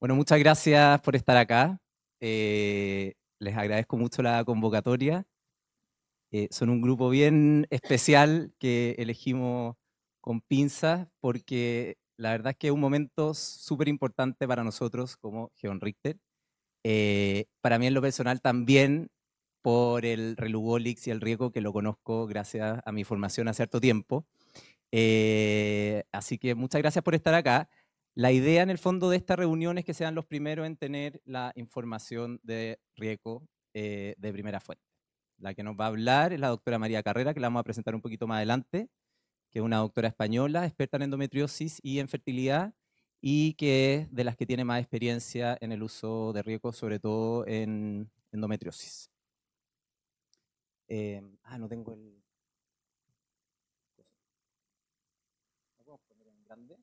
Bueno, muchas gracias por estar acá. Les agradezco mucho la convocatoria. Son un grupo bien especial que elegimos con pinzas porque la verdad es que es un momento súper importante para nosotros como Geon Richter. Para mí en lo personal también por el Relugolix y el Riego, que lo conozco gracias a mi formación hace harto tiempo. Así que muchas gracias por estar acá. La idea en el fondo de esta reunión es que sean los primeros en tener la información de Riego de primera fuente. La que nos va a hablar es la doctora María Carrera, que la vamos a presentar un poquito más adelante, que es una doctora española, experta en endometriosis y en fertilidad, y que es de las que tiene más experiencia en el uso de Riego, sobre todo en endometriosis. No tengo el... ¿No podemos poner en grande?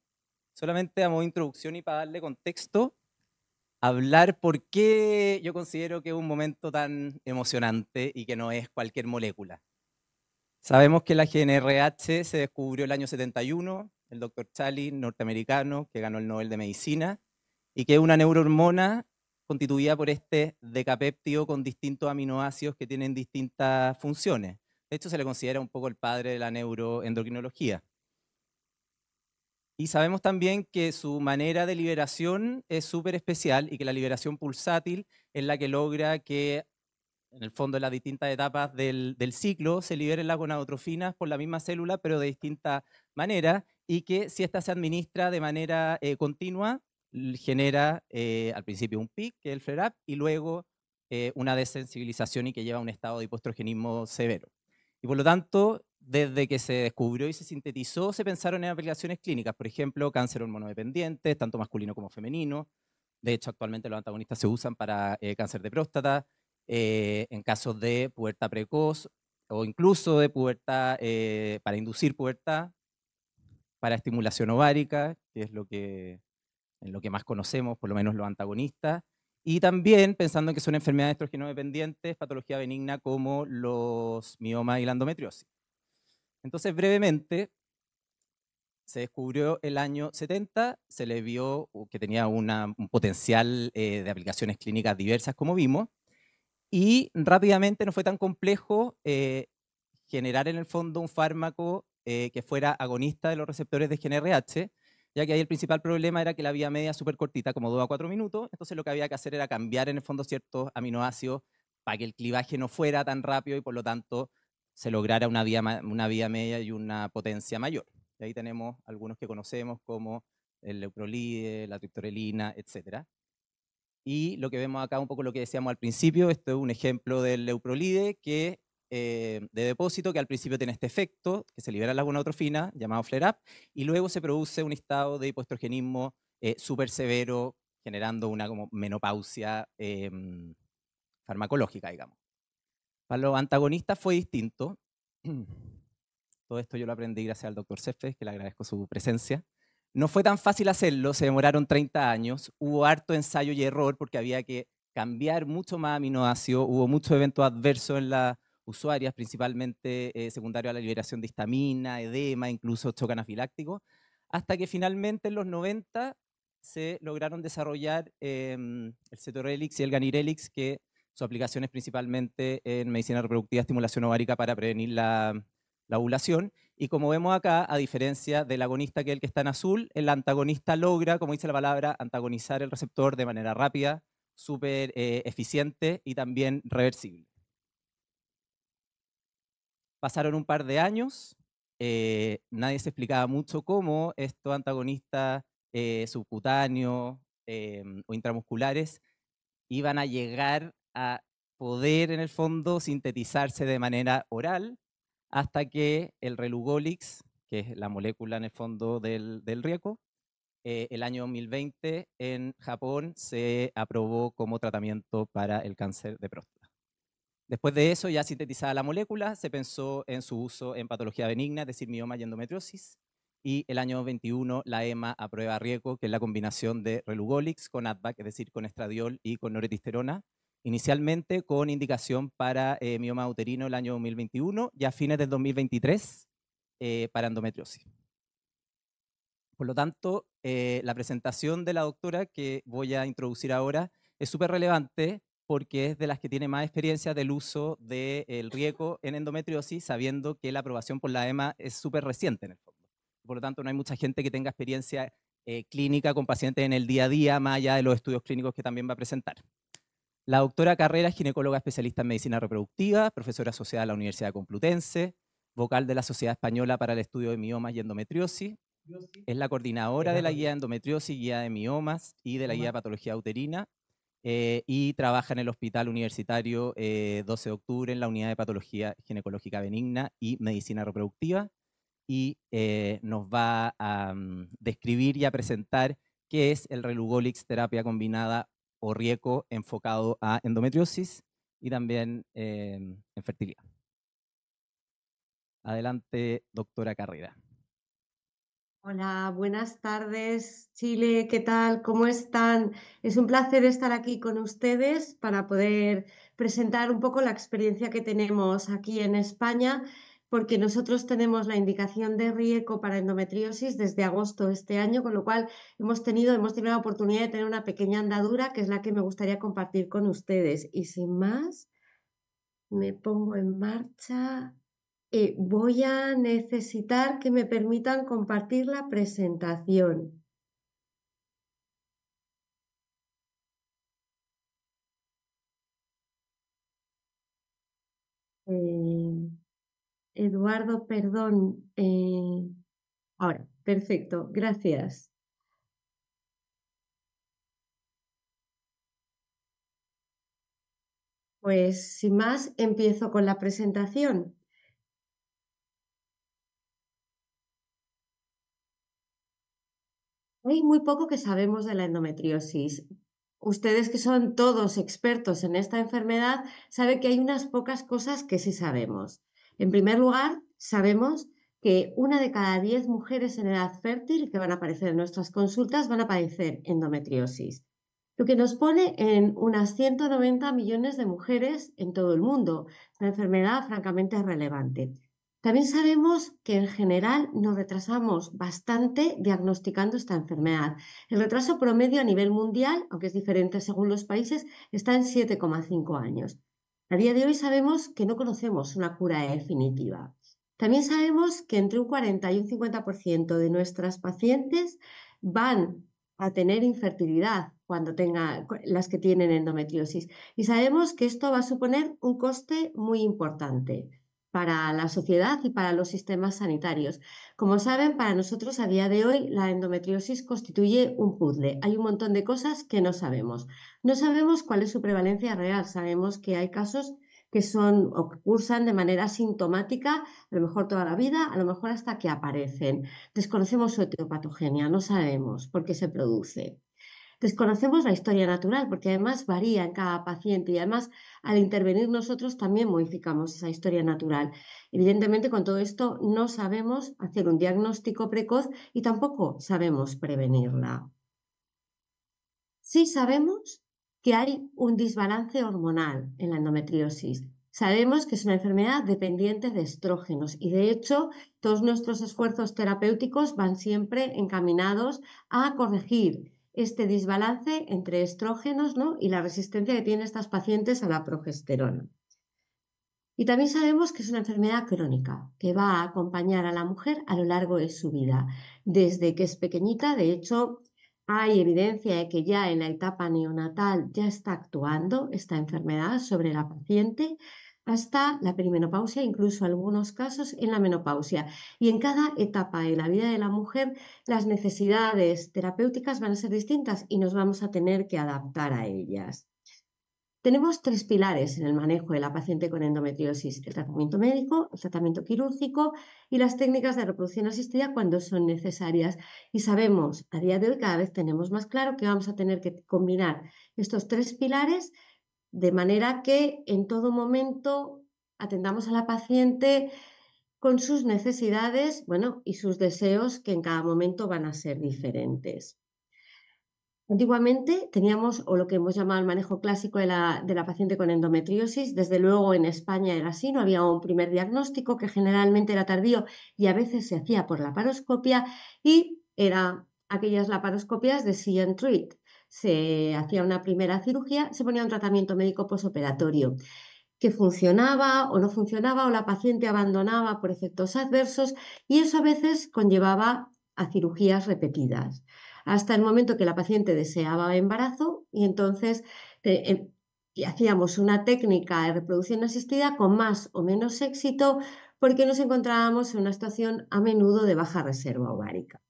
Solamente a modo de introducción y para darle contexto, hablar por qué yo considero que es un momento tan emocionante y que no es cualquier molécula. Sabemos que la GNRH se descubrió el año 71, el doctor Charlie, norteamericano, que ganó el Nobel de Medicina, y que es una neurohormona constituida por este decapéptido con distintos aminoácidos que tienen distintas funciones. De hecho, se le considera un poco el padre de la neuroendocrinología. Y sabemos también que su manera de liberación es súper especial y que la liberación pulsátil es la que logra que, en el fondo, en las distintas etapas del ciclo, se liberen las gonadotrofinas por la misma célula, pero de distinta manera, y que si esta se administra de manera continua, genera al principio un pic, que es el flare-up, y luego una desensibilización y que lleva a un estado de hipoestrogenismo severo. Y por lo tanto, desde que se descubrió y se sintetizó, se pensaron en aplicaciones clínicas, por ejemplo, cáncer hormonodependiente, tanto masculino como femenino. De hecho, actualmente los antagonistas se usan para cáncer de próstata, en casos de pubertad precoz o incluso de pubertad, para inducir pubertad, para estimulación ovárica, que es en lo que más conocemos, por lo menos los antagonistas, y también pensando en que son enfermedades estrogeno-dependientes, patología benigna como los miomas y la endometriosis. Entonces, brevemente, se descubrió el año 70, se le vio que tenía un potencial de aplicaciones clínicas diversas, como vimos, y rápidamente no fue tan complejo generar en el fondo un fármaco que fuera agonista de los receptores de GNRH, ya que ahí el principal problema era que la vía media súper cortita, como 2 a 4 minutos, entonces lo que había que hacer era cambiar en el fondo ciertos aminoácidos para que el clivaje no fuera tan rápido y por lo tanto se lograra una vía media y una potencia mayor. Y ahí tenemos algunos que conocemos como el leuprolide, la triptorelina, etcétera. Y lo que vemos acá, un poco lo que decíamos al principio, esto es un ejemplo del leuprolide que, de depósito que al principio tiene este efecto, que se libera la gonadotrofina, llamado flare-up, y luego se produce un estado de hipoestrogenismo súper severo, generando una como menopausia farmacológica, digamos. Para los antagonistas fue distinto. Todo esto yo lo aprendí gracias al doctor Cefes, que le agradezco su presencia. No fue tan fácil hacerlo, se demoraron 30 años, hubo harto ensayo y error porque había que cambiar mucho más aminoácidos, hubo muchos eventos adversos en las usuarias, principalmente secundario a la liberación de histamina, edema, incluso choque anafiláctico, hasta que finalmente en los 90 se lograron desarrollar el Cetorelix y el Ganirelix, que su aplicación es principalmente en medicina reproductiva, estimulación ovárica para prevenir la ovulación. Y como vemos acá, a diferencia del agonista, que es el que está en azul, el antagonista logra, como dice la palabra, antagonizar el receptor de manera rápida, súper eficiente y también reversible. Pasaron un par de años, nadie se explicaba mucho cómo estos antagonistas subcutáneos o intramusculares iban a llegar a poder, en el fondo, sintetizarse de manera oral, hasta que el Relugolix, que es la molécula en el fondo del Rieco, el año 2020 en Japón se aprobó como tratamiento para el cáncer de próstata. Después de eso, ya sintetizada la molécula, se pensó en su uso en patología benigna, es decir, mioma y endometriosis, y el año 21 la EMA aprueba Rieco, que es la combinación de Relugolix con ADVAC, es decir, con estradiol y con noretisterona, inicialmente con indicación para mioma uterino el año 2021 y a fines del 2023 para endometriosis. Por lo tanto, la presentación de la doctora que voy a introducir ahora es súper relevante porque es de las que tiene más experiencia del uso del riego en endometriosis, sabiendo que la aprobación por la EMA es súper reciente en el fondo. Por lo tanto, no hay mucha gente que tenga experiencia clínica con pacientes en el día a día, más allá de los estudios clínicos que también va a presentar. La doctora Carrera es ginecóloga especialista en medicina reproductiva, profesora asociada a la Universidad Complutense, vocal de la Sociedad Española para el Estudio de Miomas y Endometriosis. Es la coordinadora de la guía de endometriosis, guía de miomas y de la guía de patología uterina. Y trabaja en el Hospital Universitario 12 de Octubre en la Unidad de Patología Ginecológica Benigna y Medicina Reproductiva. Y nos va a describir y a presentar qué es el Relugolix terapia combinada o RIECO enfocado a endometriosis y también en fertilidad. Adelante, doctora Carrera. Hola, buenas tardes, Chile, ¿qué tal? ¿Cómo están? Es un placer estar aquí con ustedes para poder presentar un poco la experiencia que tenemos aquí en España, porque nosotros tenemos la indicación de RIECO para endometriosis desde agosto de este año, con lo cual hemos tenido la oportunidad de tener una pequeña andadura, que es la que me gustaría compartir con ustedes. Y sin más, me pongo en marcha. Voy a necesitar que me permitan compartir la presentación. Eduardo, perdón. Ahora, perfecto, gracias. Pues sin más, empiezo con la presentación. Hay muy poco que sabemos de la endometriosis. Ustedes que son todos expertos en esta enfermedad, saben que hay unas pocas cosas que sí sabemos. En primer lugar, sabemos que 1 de cada 10 mujeres en edad fértil que van a aparecer en nuestras consultas van a padecer endometriosis, lo que nos pone en unas 190 millones de mujeres en todo el mundo, una enfermedad francamente relevante. También sabemos que en general nos retrasamos bastante diagnosticando esta enfermedad. El retraso promedio a nivel mundial, aunque es diferente según los países, está en 7,5 años. A día de hoy sabemos que no conocemos una cura definitiva. También sabemos que entre un 40 y un 50% de nuestras pacientes van a tener infertilidad cuando tengan las que tienen endometriosis. Y sabemos que esto va a suponer un coste muy importante para la sociedad y para los sistemas sanitarios. Como saben, para nosotros a día de hoy la endometriosis constituye un puzzle. Hay un montón de cosas que no sabemos. No sabemos cuál es su prevalencia real. Sabemos que hay casos que son o que cursan de manera sintomática, a lo mejor toda la vida, a lo mejor hasta que aparecen. Desconocemos su etiopatogenia, no sabemos por qué se produce. Desconocemos la historia natural porque además varía en cada paciente y además al intervenir nosotros también modificamos esa historia natural. Evidentemente con todo esto no sabemos hacer un diagnóstico precoz y tampoco sabemos prevenirla. Sí sabemos que hay un desbalance hormonal en la endometriosis. Sabemos que es una enfermedad dependiente de estrógenos y de hecho todos nuestros esfuerzos terapéuticos van siempre encaminados a corregir este desbalance entre estrógenos, ¿no?, y la resistencia que tienen estas pacientes a la progesterona. Y también sabemos que es una enfermedad crónica que va a acompañar a la mujer a lo largo de su vida, desde que es pequeñita. De hecho, hay evidencia de que ya en la etapa neonatal ya está actuando esta enfermedad sobre la paciente, hasta la perimenopausia, incluso algunos casos en la menopausia. Y en cada etapa de la vida de la mujer, las necesidades terapéuticas van a ser distintas y nos vamos a tener que adaptar a ellas. Tenemos 3 pilares en el manejo de la paciente con endometriosis: el tratamiento médico, el tratamiento quirúrgico y las técnicas de reproducción asistida cuando son necesarias. Y sabemos, a día de hoy cada vez tenemos más claro que vamos a tener que combinar estos 3 pilares de manera que en todo momento atendamos a la paciente con sus necesidades, bueno, y sus deseos, que en cada momento van a ser diferentes. Antiguamente teníamos o lo que hemos llamado el manejo clásico de la paciente con endometriosis. Desde luego en España era así, no había un primer diagnóstico que generalmente era tardío y a veces se hacía por laparoscopia y Era aquellas laparoscopias de see and treat. Se hacía una primera cirugía, se ponía un tratamiento médico posoperatorio que funcionaba o no funcionaba o la paciente abandonaba por efectos adversos y eso a veces conllevaba a cirugías repetidas hasta el momento que la paciente deseaba embarazo y entonces y hacíamos una técnica de reproducción asistida con más o menos éxito porque nos encontrábamos en una situación a menudo de baja reserva ovárica.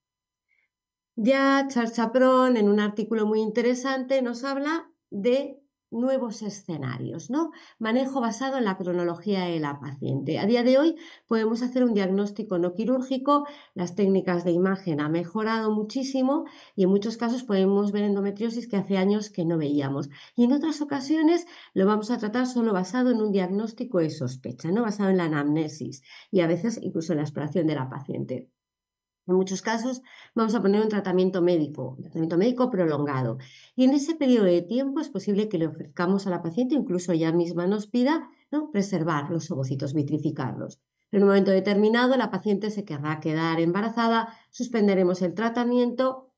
Ya Charles Chaperon, en un artículo muy interesante, nos habla de nuevos escenarios, ¿no? Manejo basado en la cronología de la paciente. A día de hoy podemos hacer un diagnóstico no quirúrgico, las técnicas de imagen han mejorado muchísimo y en muchos casos podemos ver endometriosis que hace años que no veíamos. Y en otras ocasiones lo vamos a tratar solo basado en un diagnóstico de sospecha, ¿no? Basado en la anamnesis y a veces incluso en la exploración de la paciente. En muchos casos vamos a poner un tratamiento médico prolongado. Y en ese periodo de tiempo es posible que le ofrezcamos a la paciente, incluso ella misma nos pida, ¿no?, preservar los ovocitos, vitrificarlos. En un momento determinado la paciente se querrá quedar embarazada, suspenderemos el tratamiento,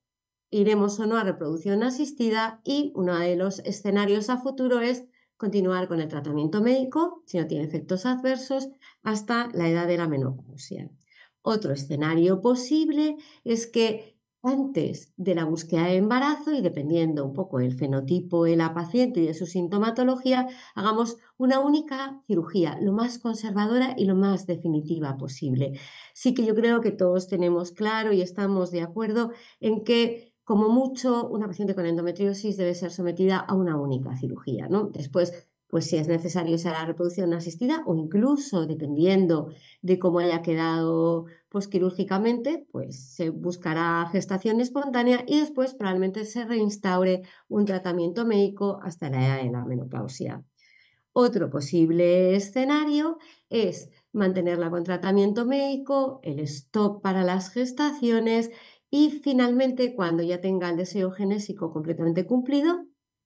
iremos o no a reproducción asistida y uno de los escenarios a futuro es continuar con el tratamiento médico, si no tiene efectos adversos, hasta la edad de la menopausia. Otro escenario posible es que antes de la búsqueda de embarazo y dependiendo un poco del fenotipo de la paciente y de su sintomatología, hagamos una única cirugía, lo más conservadora y lo más definitiva posible. Sí que yo creo que todos tenemos claro y estamos de acuerdo en que como mucho una paciente con endometriosis debe ser sometida a una única cirugía, ¿no? Después, pues si es necesario será la reproducción asistida o incluso dependiendo de cómo haya quedado quirúrgicamente, pues se buscará gestación espontánea y después probablemente se reinstaure un tratamiento médico hasta la edad de la menopausia. Otro posible escenario es mantenerla con tratamiento médico, el stop para las gestaciones y finalmente, cuando ya tenga el deseo genésico completamente cumplido,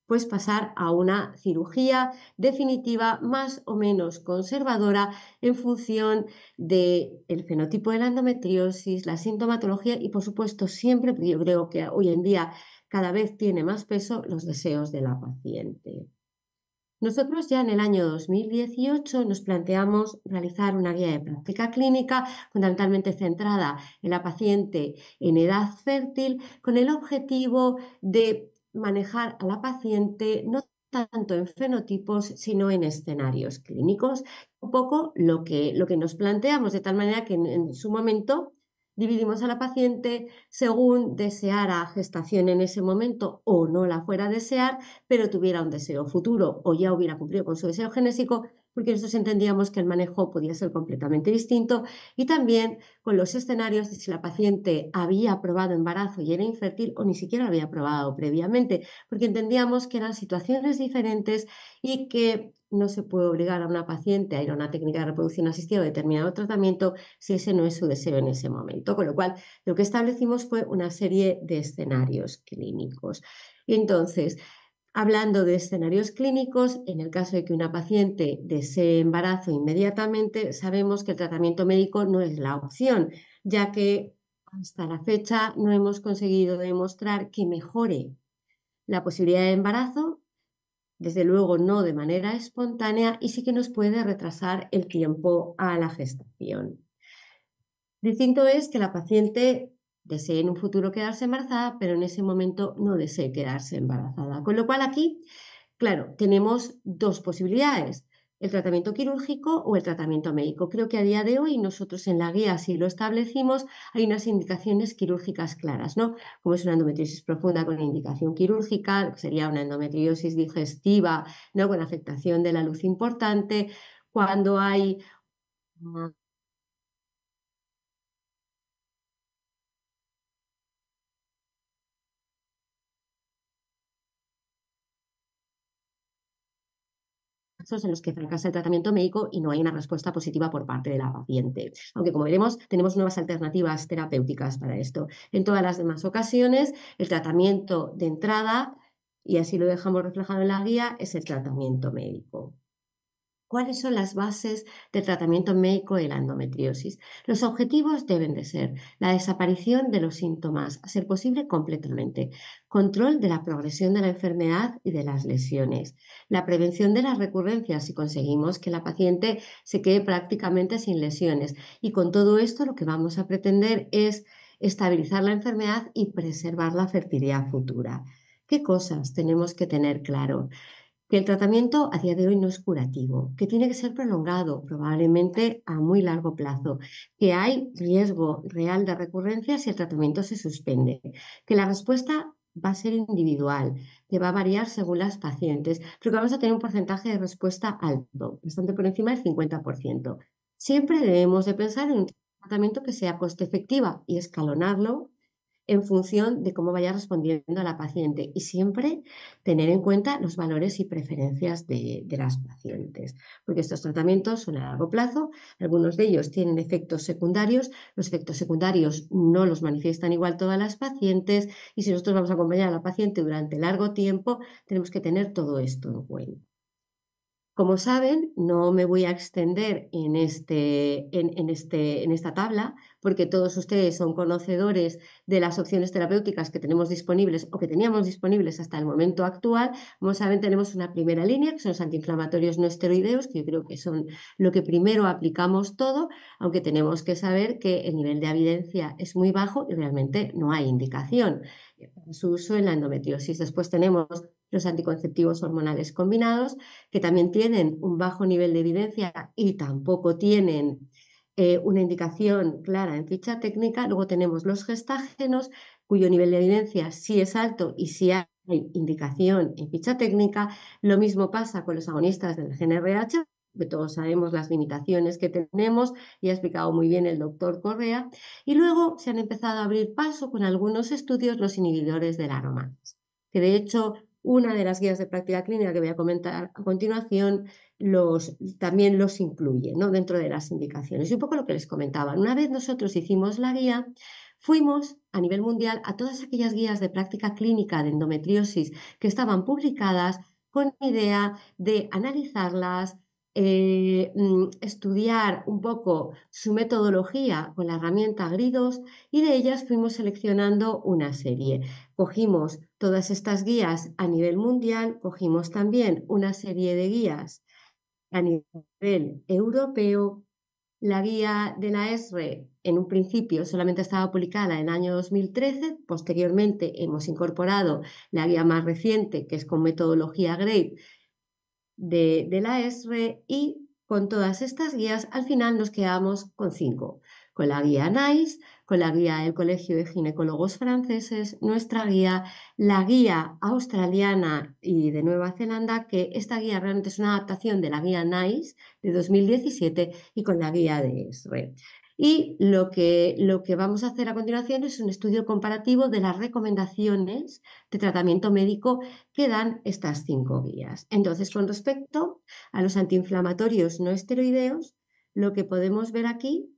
pues pasar a una cirugía definitiva más o menos conservadora en función del fenotipo de la endometriosis, la sintomatología y, por supuesto, siempre, porque yo creo que hoy en día cada vez tiene más peso, los deseos de la paciente. Nosotros ya en el año 2018 nos planteamos realizar una guía de práctica clínica fundamentalmente centrada en la paciente en edad fértil con el objetivo de manejar a la paciente no tanto en fenotipos sino en escenarios clínicos. Un poco lo que nos planteamos de tal manera que en su momento dividimos a la paciente según deseara gestación en ese momento o no la fuera a desear, pero tuviera un deseo futuro o ya hubiera cumplido con su deseo genésico, porque nosotros entendíamos que el manejo podía ser completamente distinto y también con los escenarios de si la paciente había probado embarazo y era infértil o ni siquiera lo había probado previamente, porque entendíamos que eran situaciones diferentes y que no se puede obligar a una paciente a ir a una técnica de reproducción asistida o determinado tratamiento si ese no es su deseo en ese momento. Con lo cual, lo que establecimos fue una serie de escenarios clínicos. Entonces, hablando de escenarios clínicos, en el caso de que una paciente desee embarazo inmediatamente, sabemos que el tratamiento médico no es la opción, ya que hasta la fecha no hemos conseguido demostrar que mejore la posibilidad de embarazo, desde luego no de manera espontánea, y sí que nos puede retrasar el tiempo a la gestación. Distinto es que la paciente desee en un futuro quedarse embarazada, pero en ese momento no desee quedarse embarazada. Con lo cual aquí, claro, tenemos dos posibilidades, el tratamiento quirúrgico o el tratamiento médico. Creo que a día de hoy nosotros en la guía, si lo establecimos, hay unas indicaciones quirúrgicas claras, ¿no? Como es una endometriosis profunda con indicación quirúrgica, sería una endometriosis digestiva, ¿no?, con afectación de la luz importante, cuando hay casos en los que fracasa el tratamiento médico y no hay una respuesta positiva por parte de la paciente. Aunque, como veremos, tenemos nuevas alternativas terapéuticas para esto. En todas las demás ocasiones, el tratamiento de entrada, y así lo dejamos reflejado en la guía, es el tratamiento médico. ¿Cuáles son las bases del tratamiento médico de la endometriosis? Los objetivos deben de ser la desaparición de los síntomas, a ser posible completamente, control de la progresión de la enfermedad y de las lesiones, la prevención de las recurrencias si conseguimos que la paciente se quede prácticamente sin lesiones. Y con todo esto lo que vamos a pretender es estabilizar la enfermedad y preservar la fertilidad futura. ¿Qué cosas tenemos que tener claro? Que el tratamiento a día de hoy no es curativo, que tiene que ser prolongado, probablemente a muy largo plazo, que hay riesgo real de recurrencia si el tratamiento se suspende, que la respuesta va a ser individual, que va a variar según las pacientes, pero que vamos a tener un porcentaje de respuesta alto, bastante por encima del 50%. Siempre debemos de pensar en un tratamiento que sea coste efectiva y escalonarlo en función de cómo vaya respondiendo la paciente y siempre tener en cuenta los valores y preferencias de las pacientes, porque estos tratamientos son a largo plazo, algunos de ellos tienen efectos secundarios, los efectos secundarios no los manifiestan igual todas las pacientes y si nosotros vamos a acompañar a la paciente durante largo tiempo, tenemos que tener todo esto en cuenta. Como saben, no me voy a extender en esta tabla, porque todos ustedes son conocedores de las opciones terapéuticas que tenemos disponibles o que teníamos disponibles hasta el momento actual. Como saben, tenemos una primera línea, que son los antiinflamatorios no esteroideos, que yo creo que son lo que primero aplicamos todo, aunque tenemos que saber que el nivel de evidencia es muy bajo y realmente no hay indicación para su uso en la endometriosis. Después tenemos los anticonceptivos hormonales combinados, que también tienen un bajo nivel de evidencia y tampoco tienen una indicación clara en ficha técnica. Luego tenemos los gestágenos, cuyo nivel de evidencia sí es alto y sí hay indicación en ficha técnica. Lo mismo pasa con los agonistas del GnRH, que todos sabemos las limitaciones que tenemos y ha explicado muy bien el doctor Correa. Y luego se han empezado a abrir paso con algunos estudios los inhibidores del aromatas, que de hecho una de las guías de práctica clínica que voy a comentar a continuación también los incluye, ¿no?, dentro de las indicaciones. Y un poco lo que les comentaba, una vez nosotros hicimos la guía, fuimos a nivel mundial a todas aquellas guías de práctica clínica de endometriosis que estaban publicadas con idea de analizarlas, estudiar un poco su metodología con la herramienta GRI2 y de ellas fuimos seleccionando una serie. Cogimos todas estas guías a nivel mundial, cogimos también una serie de guías a nivel europeo. La guía de la ESRE en un principio solamente estaba publicada en el año 2013, posteriormente hemos incorporado la guía más reciente, que es con metodología GRADE de la ESRE, y con todas estas guías al final nos quedamos con 5, con la guía NICE, con la guía del Colegio de Ginecólogos Franceses, nuestra guía, la guía australiana y de Nueva Zelanda, que esta guía realmente es una adaptación de la guía NICE de 2017 y con la guía de ESRE. Y lo que vamos a hacer a continuación es un estudio comparativo de las recomendaciones de tratamiento médico que dan estas 5 guías. Entonces, con respecto a los antiinflamatorios no esteroideos, lo que podemos ver aquí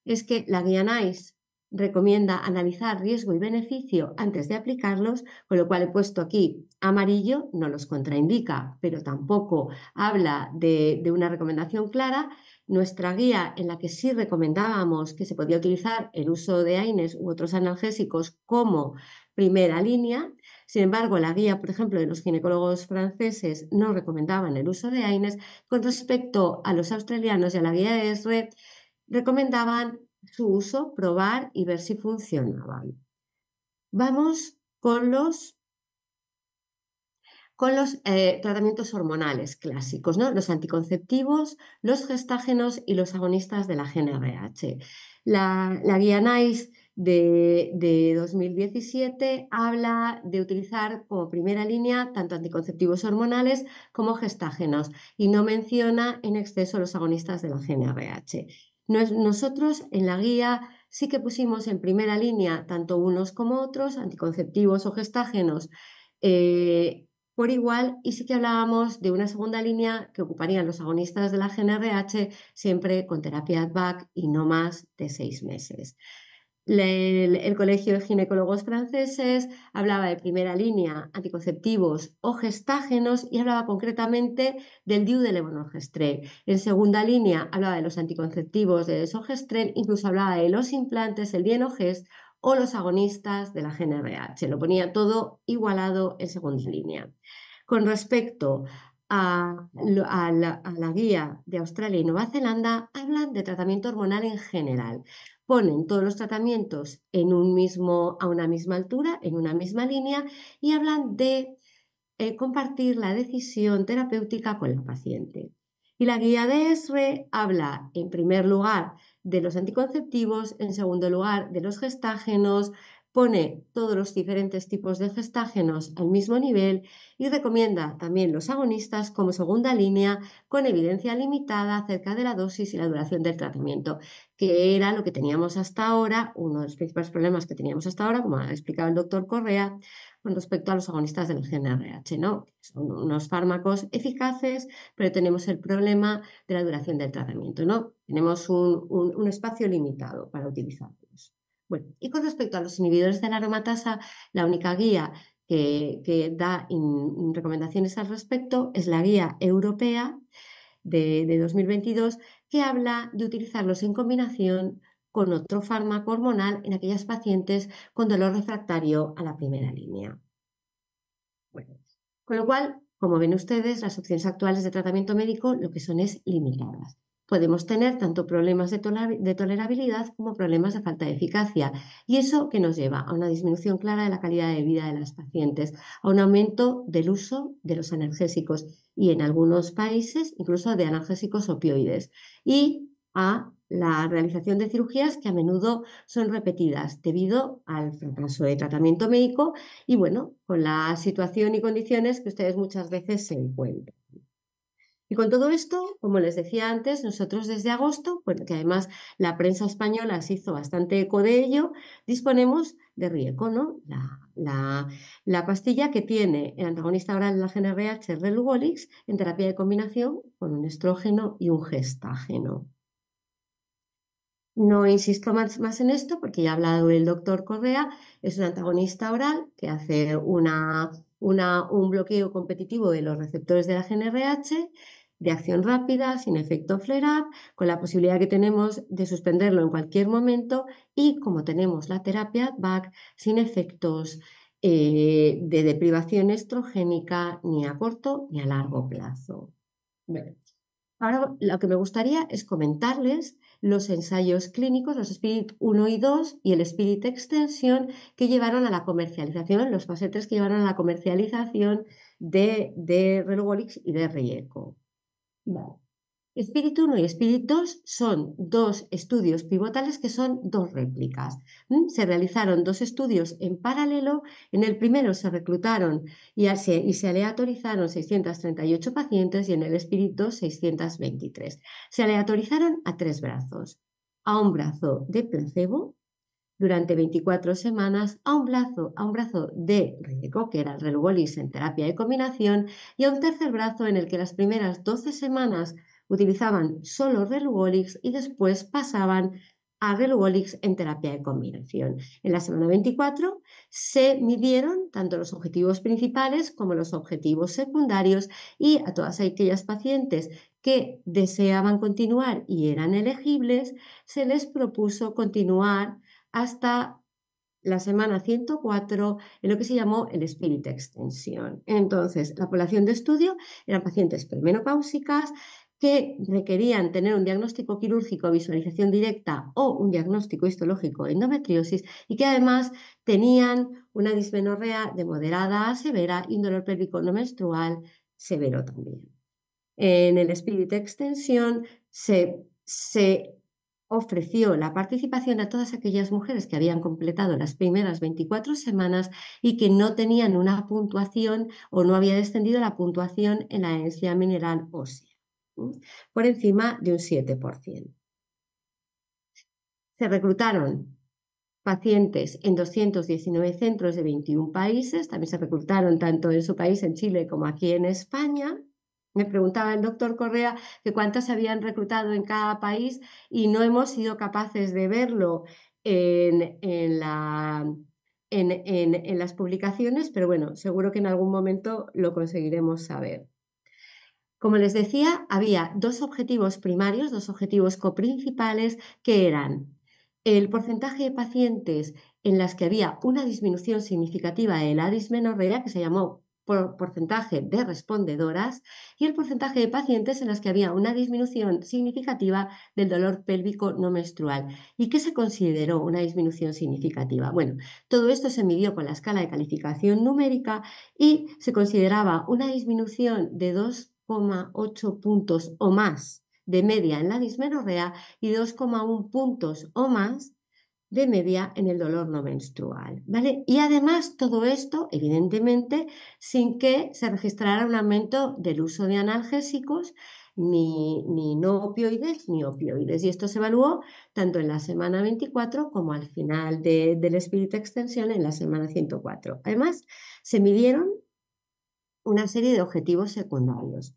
es que la guía NICE recomienda analizar riesgo y beneficio antes de aplicarlos, con lo cual he puesto aquí amarillo, no los contraindica, pero tampoco habla de una recomendación clara. Nuestra guía, en la que sí recomendábamos que se podía utilizar el uso de AINES u otros analgésicos como primera línea. Sin embargo, la guía, por ejemplo, de los ginecólogos franceses no recomendaban el uso de AINES. Con respecto a los australianos y a la guía de ESRE, recomendaban su uso, probar y ver si funcionaban. Vamos con los tratamientos hormonales clásicos, ¿no?, los anticonceptivos, los gestágenos y los agonistas de la GnRH. La guía NICE de 2017 habla de utilizar como primera línea tanto anticonceptivos hormonales como gestágenos y no menciona en exceso los agonistas de la GnRH. Nosotros en la guía sí que pusimos en primera línea tanto unos como otros, anticonceptivos o gestágenos, por igual, y sí que hablábamos de una segunda línea que ocuparían los agonistas de la GnRH, siempre con terapia ADVAC y no más de 6 meses. El Colegio de Ginecólogos franceses hablaba de primera línea anticonceptivos o gestágenos y hablaba concretamente del DIU de levonorgestrel. En segunda línea hablaba de los anticonceptivos de desogestrel, incluso hablaba de los implantes, el dienogest o los agonistas de la GnRH. Lo ponía todo igualado en segunda línea. Con respecto a la guía de Australia y Nueva Zelanda, hablan de tratamiento hormonal en general. Ponen todos los tratamientos a una misma altura, en una misma línea, y hablan de compartir la decisión terapéutica con la paciente. Y la guía de ESRE habla, en primer lugar, de los anticonceptivos, en segundo lugar, de los gestágenos, pone todos los diferentes tipos de gestágenos al mismo nivel y recomienda también los agonistas como segunda línea con evidencia limitada acerca de la dosis y la duración del tratamiento, que era lo que teníamos hasta ahora, uno de los principales problemas que teníamos hasta ahora, como ha explicado el doctor Correa, con respecto a los agonistas del GnRH, ¿no? Son unos fármacos eficaces, pero tenemos el problema de la duración del tratamiento, ¿no? Tenemos un espacio limitado para utilizarlos. Bueno, y con respecto a los inhibidores de la aromatasa, la única guía que da recomendaciones al respecto es la guía europea de 2022, que habla de utilizarlos en combinación con otro fármaco hormonal en aquellas pacientes con dolor refractario a la primera línea. Bueno, con lo cual, como ven ustedes, las opciones actuales de tratamiento médico lo que son es limitadas. Podemos tener tanto problemas de tolerabilidad como problemas de falta de eficacia, y eso que nos lleva a una disminución clara de la calidad de vida de las pacientes, a un aumento del uso de los analgésicos y en algunos países incluso de analgésicos opioides, y a la realización de cirugías que a menudo son repetidas debido al fracaso de tratamiento médico y bueno, con la situación y condiciones que ustedes muchas veces se encuentran. Y con todo esto, como les decía antes, nosotros desde agosto, bueno, que además la prensa española se hizo bastante eco de ello, disponemos de Rieco, ¿no? La pastilla que tiene el antagonista oral de la GnRH, Relugolix, en terapia de combinación con un estrógeno y un gestágeno. No insisto más en esto porque ya ha hablado el doctor Correa, es un antagonista oral que hace un bloqueo competitivo de los receptores de la GnRH de acción rápida, sin efecto flare-up, con la posibilidad que tenemos de suspenderlo en cualquier momento y como tenemos la terapia back sin efectos de deprivación estrogénica ni a corto ni a largo plazo. Bueno, ahora lo que me gustaría es comentarles los ensayos clínicos, los SPIRIT 1 y 2 y el SPIRIT Extension que llevaron a la comercialización, los fase 3 que llevaron a la comercialización de Relugolix y de Rieco. Vale. Spirit 1 y Spirit 2 son dos estudios pivotales que son dos réplicas. Se realizaron dos estudios en paralelo. En el primero se reclutaron y se aleatorizaron 638 pacientes y en el Spirit 2 623. Se aleatorizaron a tres brazos. A un brazo de placebo durante 24 semanas, a un brazo de Rieco, que era el Relugolix en terapia de combinación, y a un tercer brazo en el que las primeras 12 semanas utilizaban solo Relugolix y después pasaban a Relugolix en terapia de combinación. En la semana 24 se midieron tanto los objetivos principales como los objetivos secundarios y a todas aquellas pacientes que deseaban continuar y eran elegibles, se les propuso continuar hasta la semana 104 en lo que se llamó el Spirit Extension. Entonces, la población de estudio eran pacientes premenopáusicas que requerían tener un diagnóstico quirúrgico, visualización directa o un diagnóstico histológico de endometriosis y que además tenían una dismenorrea de moderada a severa y un dolor pélvico no menstrual severo también. En el Spirit Extension se ofreció la participación a todas aquellas mujeres que habían completado las primeras 24 semanas y que no tenían una puntuación o no había descendido la puntuación en la densidad mineral ósea, por encima de un 7%. Se reclutaron pacientes en 219 centros de 21 países, también se reclutaron tanto en su país, en Chile, como aquí en España. Me preguntaba el doctor Correa que cuántas se habían reclutado en cada país y no hemos sido capaces de verlo en las publicaciones, pero bueno, seguro que en algún momento lo conseguiremos saber. Como les decía, había dos objetivos primarios, dos objetivos coprincipales, que eran el porcentaje de pacientes en las que había una disminución significativa de la dismenorrea, que se llamó porcentaje de respondedoras, y el porcentaje de pacientes en las que había una disminución significativa del dolor pélvico no menstrual. ¿Y qué se consideró una disminución significativa? Bueno, todo esto se midió con la escala de calificación numérica y se consideraba una disminución de 2,8 puntos o más de media en la dismenorrea y 2,1 puntos o más de media en el dolor no menstrual, ¿vale? Y además todo esto, evidentemente, sin que se registrara un aumento del uso de analgésicos, ni no opioides ni opioides. Y esto se evaluó tanto en la semana 24 como al final del Spirit Extension en la semana 104. Además, se midieron una serie de objetivos secundarios,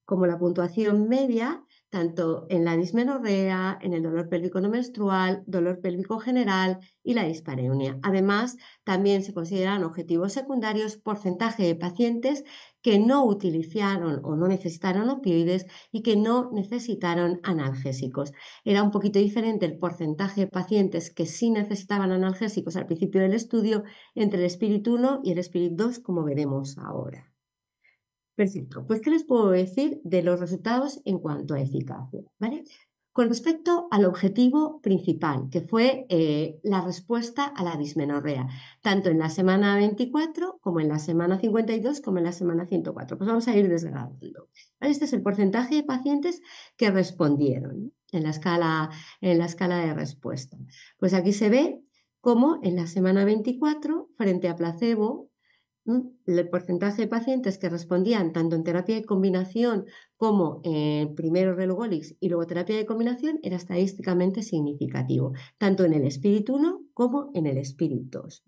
como la puntuación media, tanto en la dismenorrea, en el dolor pélvico no menstrual, dolor pélvico general y la dispareunia. Además, también se consideran objetivos secundarios porcentaje de pacientes que no utilizaron o no necesitaron opioides y que no necesitaron analgésicos. Era un poquito diferente el porcentaje de pacientes que sí necesitaban analgésicos al principio del estudio entre el Spirit 1 y el Spirit 2, como veremos ahora. Perfecto. Pues, ¿qué les puedo decir de los resultados en cuanto a eficacia? ¿Vale? Con respecto al objetivo principal, que fue la respuesta a la dismenorrea, tanto en la semana 24 como en la semana 52 como en la semana 104. Pues vamos a ir desgranando. ¿Vale? Este es el porcentaje de pacientes que respondieron en la escala de respuesta. Pues aquí se ve cómo en la semana 24, frente a placebo, el porcentaje de pacientes que respondían tanto en terapia de combinación como en primero relugolix y luego terapia de combinación era estadísticamente significativo, tanto en el Spirit 1 como en el Spirit 2.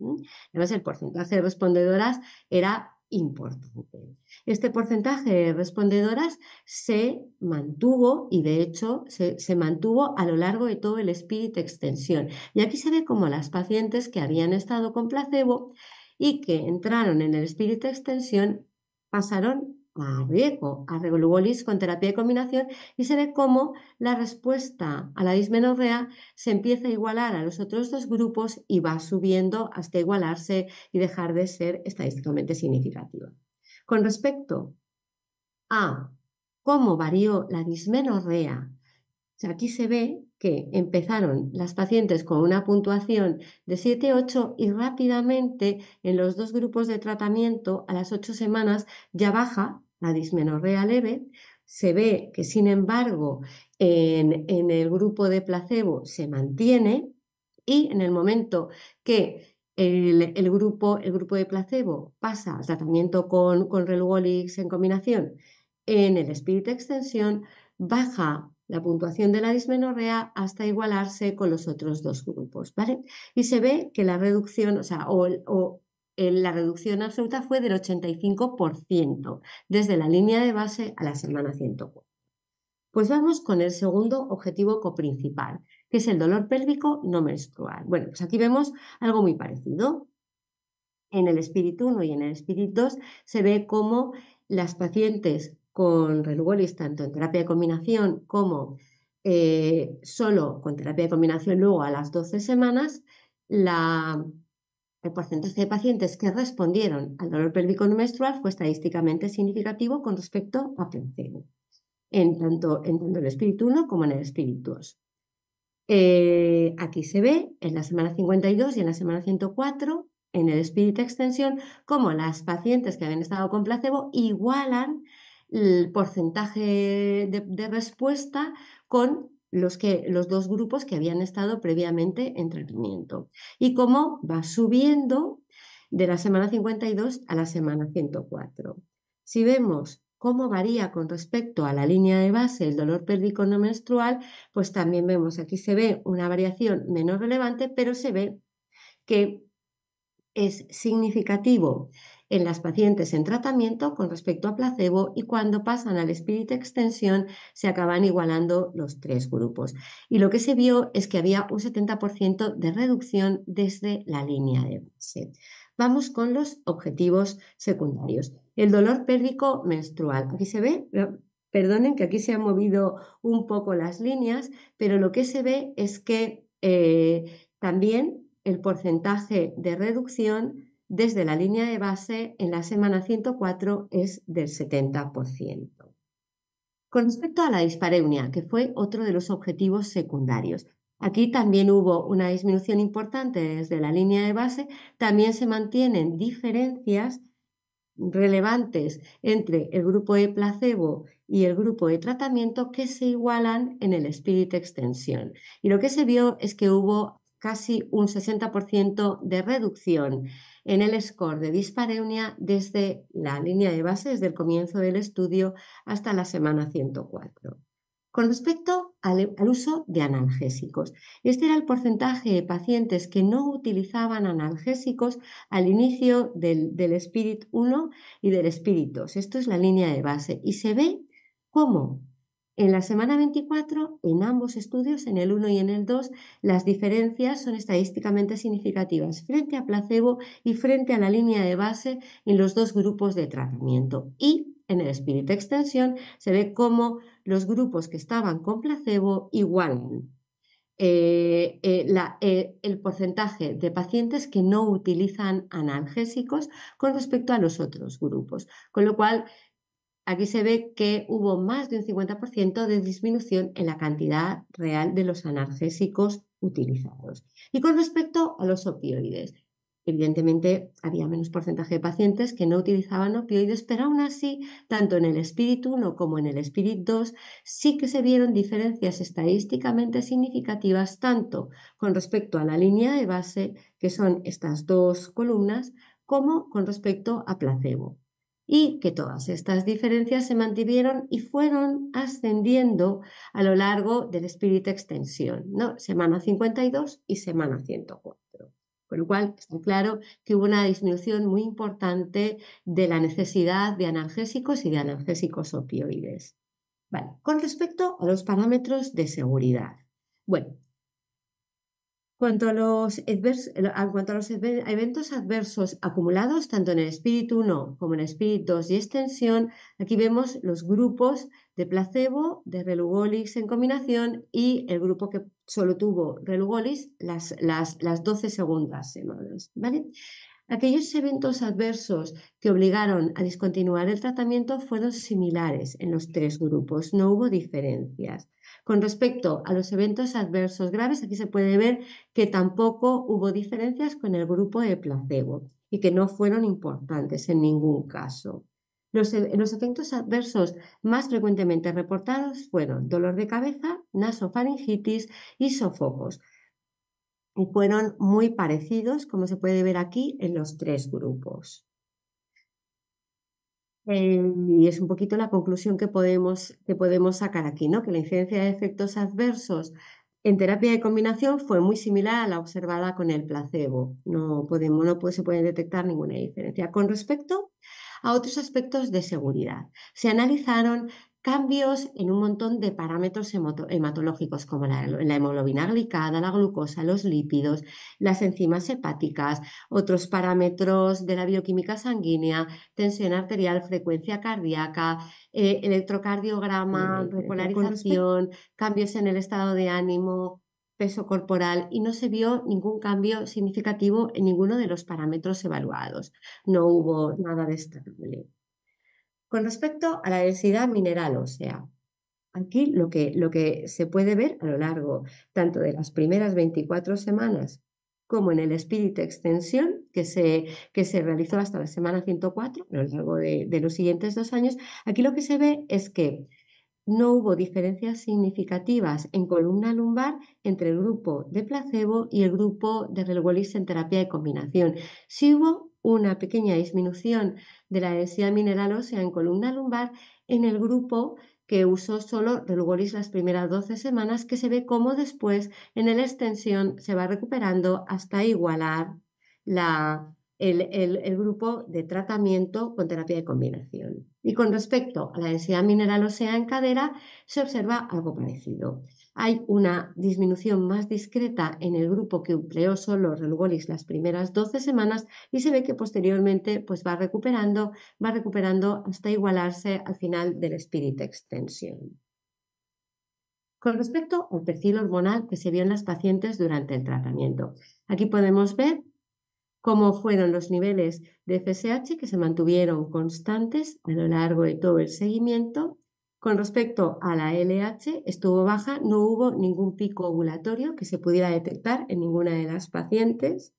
Además, el porcentaje de respondedoras era importante. Este porcentaje de respondedoras se mantuvo y de hecho se mantuvo a lo largo de todo el Spirit Extensión. Y aquí se ve como las pacientes que habían estado con placebo y que entraron en el Spirit Extensión pasaron a riego, a relugolix con terapia de combinación y se ve cómo la respuesta a la dismenorrea se empieza a igualar a los otros dos grupos y va subiendo hasta igualarse y dejar de ser estadísticamente significativa. Con respecto a cómo varió la dismenorrea, aquí se ve que empezaron las pacientes con una puntuación de 7-8 y rápidamente en los dos grupos de tratamiento a las 8 semanas ya baja la dismenorrea leve. Se ve que, sin embargo, en el grupo de placebo se mantiene y en el momento que el grupo de placebo pasa al tratamiento con relugolix en combinación en el Spirit Extensión, baja la puntuación de la dismenorrea hasta igualarse con los otros dos grupos, ¿vale? Y se ve que la reducción, la reducción absoluta fue del 85% desde la línea de base a la semana 104. Pues vamos con el segundo objetivo coprincipal, que es el dolor pélvico no menstrual. Bueno, pues aquí vemos algo muy parecido. En el Spirit 1 y en el Spirit 2 se ve cómo las pacientes con relugolix, tanto en terapia de combinación como solo con terapia de combinación luego a las 12 semanas, el porcentaje de pacientes que respondieron al dolor pélvico no menstrual fue estadísticamente significativo con respecto a placebo, en tanto el Spirit 1 como en el Spirit 2. Aquí se ve en la semana 52 y en la semana 104 en el Spirit Extensión cómo las pacientes que habían estado con placebo igualan el porcentaje de respuesta con los dos grupos que habían estado previamente en tratamiento y cómo va subiendo de la semana 52 a la semana 104. Si vemos cómo varía con respecto a la línea de base el dolor pélvico no menstrual, pues también vemos, aquí se ve una variación menos relevante, pero se ve que es significativo en las pacientes en tratamiento con respecto a placebo y cuando pasan al Spirit Extension se acaban igualando los tres grupos. Y lo que se vio es que había un 70% de reducción desde la línea de base. Vamos con los objetivos secundarios. El dolor pélvico menstrual. Aquí se ve, perdonen que aquí se han movido un poco las líneas, pero lo que se ve es que también el porcentaje de reducción desde la línea de base en la semana 104 es del 70%. Con respecto a la dispareunia, que fue otro de los objetivos secundarios, aquí también hubo una disminución importante desde la línea de base, también se mantienen diferencias relevantes entre el grupo de placebo y el grupo de tratamiento que se igualan en el Spirit Extension. Y lo que se vio es que hubo casi un 60% de reducción en el score de dispareunia desde la línea de base, desde el comienzo del estudio hasta la semana 104. Con respecto al uso de analgésicos, este era el porcentaje de pacientes que no utilizaban analgésicos al inicio del Spirit 1 y del Spirit 2. Esto es la línea de base y se ve cómo en la semana 24, en ambos estudios, en el 1 y en el 2, las diferencias son estadísticamente significativas frente a placebo y frente a la línea de base en los dos grupos de tratamiento. Y en el Spirit Extension se ve cómo los grupos que estaban con placebo igualan el porcentaje de pacientes que no utilizan analgésicos con respecto a los otros grupos, con lo cual aquí se ve que hubo más de un 50% de disminución en la cantidad real de los analgésicos utilizados. Y con respecto a los opioides, evidentemente había menos porcentaje de pacientes que no utilizaban opioides, pero aún así, tanto en el Spirit 1 como en el Spirit 2, sí que se vieron diferencias estadísticamente significativas tanto con respecto a la línea de base, que son estas dos columnas, como con respecto a placebo. Y que todas estas diferencias se mantuvieron y fueron ascendiendo a lo largo del Spirit Extension, ¿no? Semana 52 y semana 104. Con lo cual está claro que hubo una disminución muy importante de la necesidad de analgésicos y de analgésicos opioides. Vale. Con respecto a los parámetros de seguridad. Bueno, en cuanto a los eventos adversos acumulados, tanto en el Spirit 1 como en el Spirit 2 y extensión, aquí vemos los grupos de placebo, de Relugolix en combinación y el grupo que solo tuvo Relugolix las 12 segundas semanas, ¿vale? Aquellos eventos adversos que obligaron a discontinuar el tratamiento fueron similares en los tres grupos, no hubo diferencias. Con respecto a los eventos adversos graves, aquí se puede ver que tampoco hubo diferencias con el grupo de placebo y que no fueron importantes en ningún caso. Los efectos adversos más frecuentemente reportados fueron dolor de cabeza, nasofaringitis y sofocos. Y fueron muy parecidos, como se puede ver aquí, en los tres grupos. Y es un poquito la conclusión que podemos sacar aquí, ¿no? Que la incidencia de efectos adversos en terapia de combinación fue muy similar a la observada con el placebo. Se puede detectar ninguna diferencia. Con respecto a otros aspectos de seguridad, se analizaron cambios en un montón de parámetros hematológicos como la hemoglobina glicada, la glucosa, los lípidos, las enzimas hepáticas, otros parámetros de la bioquímica sanguínea, tensión arterial, frecuencia cardíaca, electrocardiograma, repolarización, cambios en el estado de ánimo, peso corporal, y no se vio ningún cambio significativo en ninguno de los parámetros evaluados. No hubo nada destacable. Con respecto a la densidad mineral ósea, aquí lo que se puede ver a lo largo tanto de las primeras 24 semanas como en el Spirit Extension, que se realizó hasta la semana 104, a lo largo de los siguientes 2 años, aquí lo que se ve es que no hubo diferencias significativas en columna lumbar entre el grupo de placebo y el grupo de Relugolix en terapia de combinación. Sí hubo una pequeña disminución de la densidad mineral ósea en columna lumbar en el grupo que usó solo Relugolix las primeras 12 semanas, que se ve cómo después en la extensión se va recuperando hasta igualar el grupo de tratamiento con terapia de combinación. Y con respecto a la densidad mineral ósea en cadera, se observa algo parecido. Hay una disminución más discreta en el grupo que empleó solo Relugolix las primeras 12 semanas y se ve que posteriormente pues, va recuperando hasta igualarse al final del Spirit Extension. Con respecto al perfil hormonal que se vio en las pacientes durante el tratamiento, aquí podemos ver cómo fueron los niveles de FSH que se mantuvieron constantes a lo largo de todo el seguimiento. Con respecto a la LH, estuvo baja, no hubo ningún pico ovulatorio que se pudiera detectar en ninguna de las pacientes.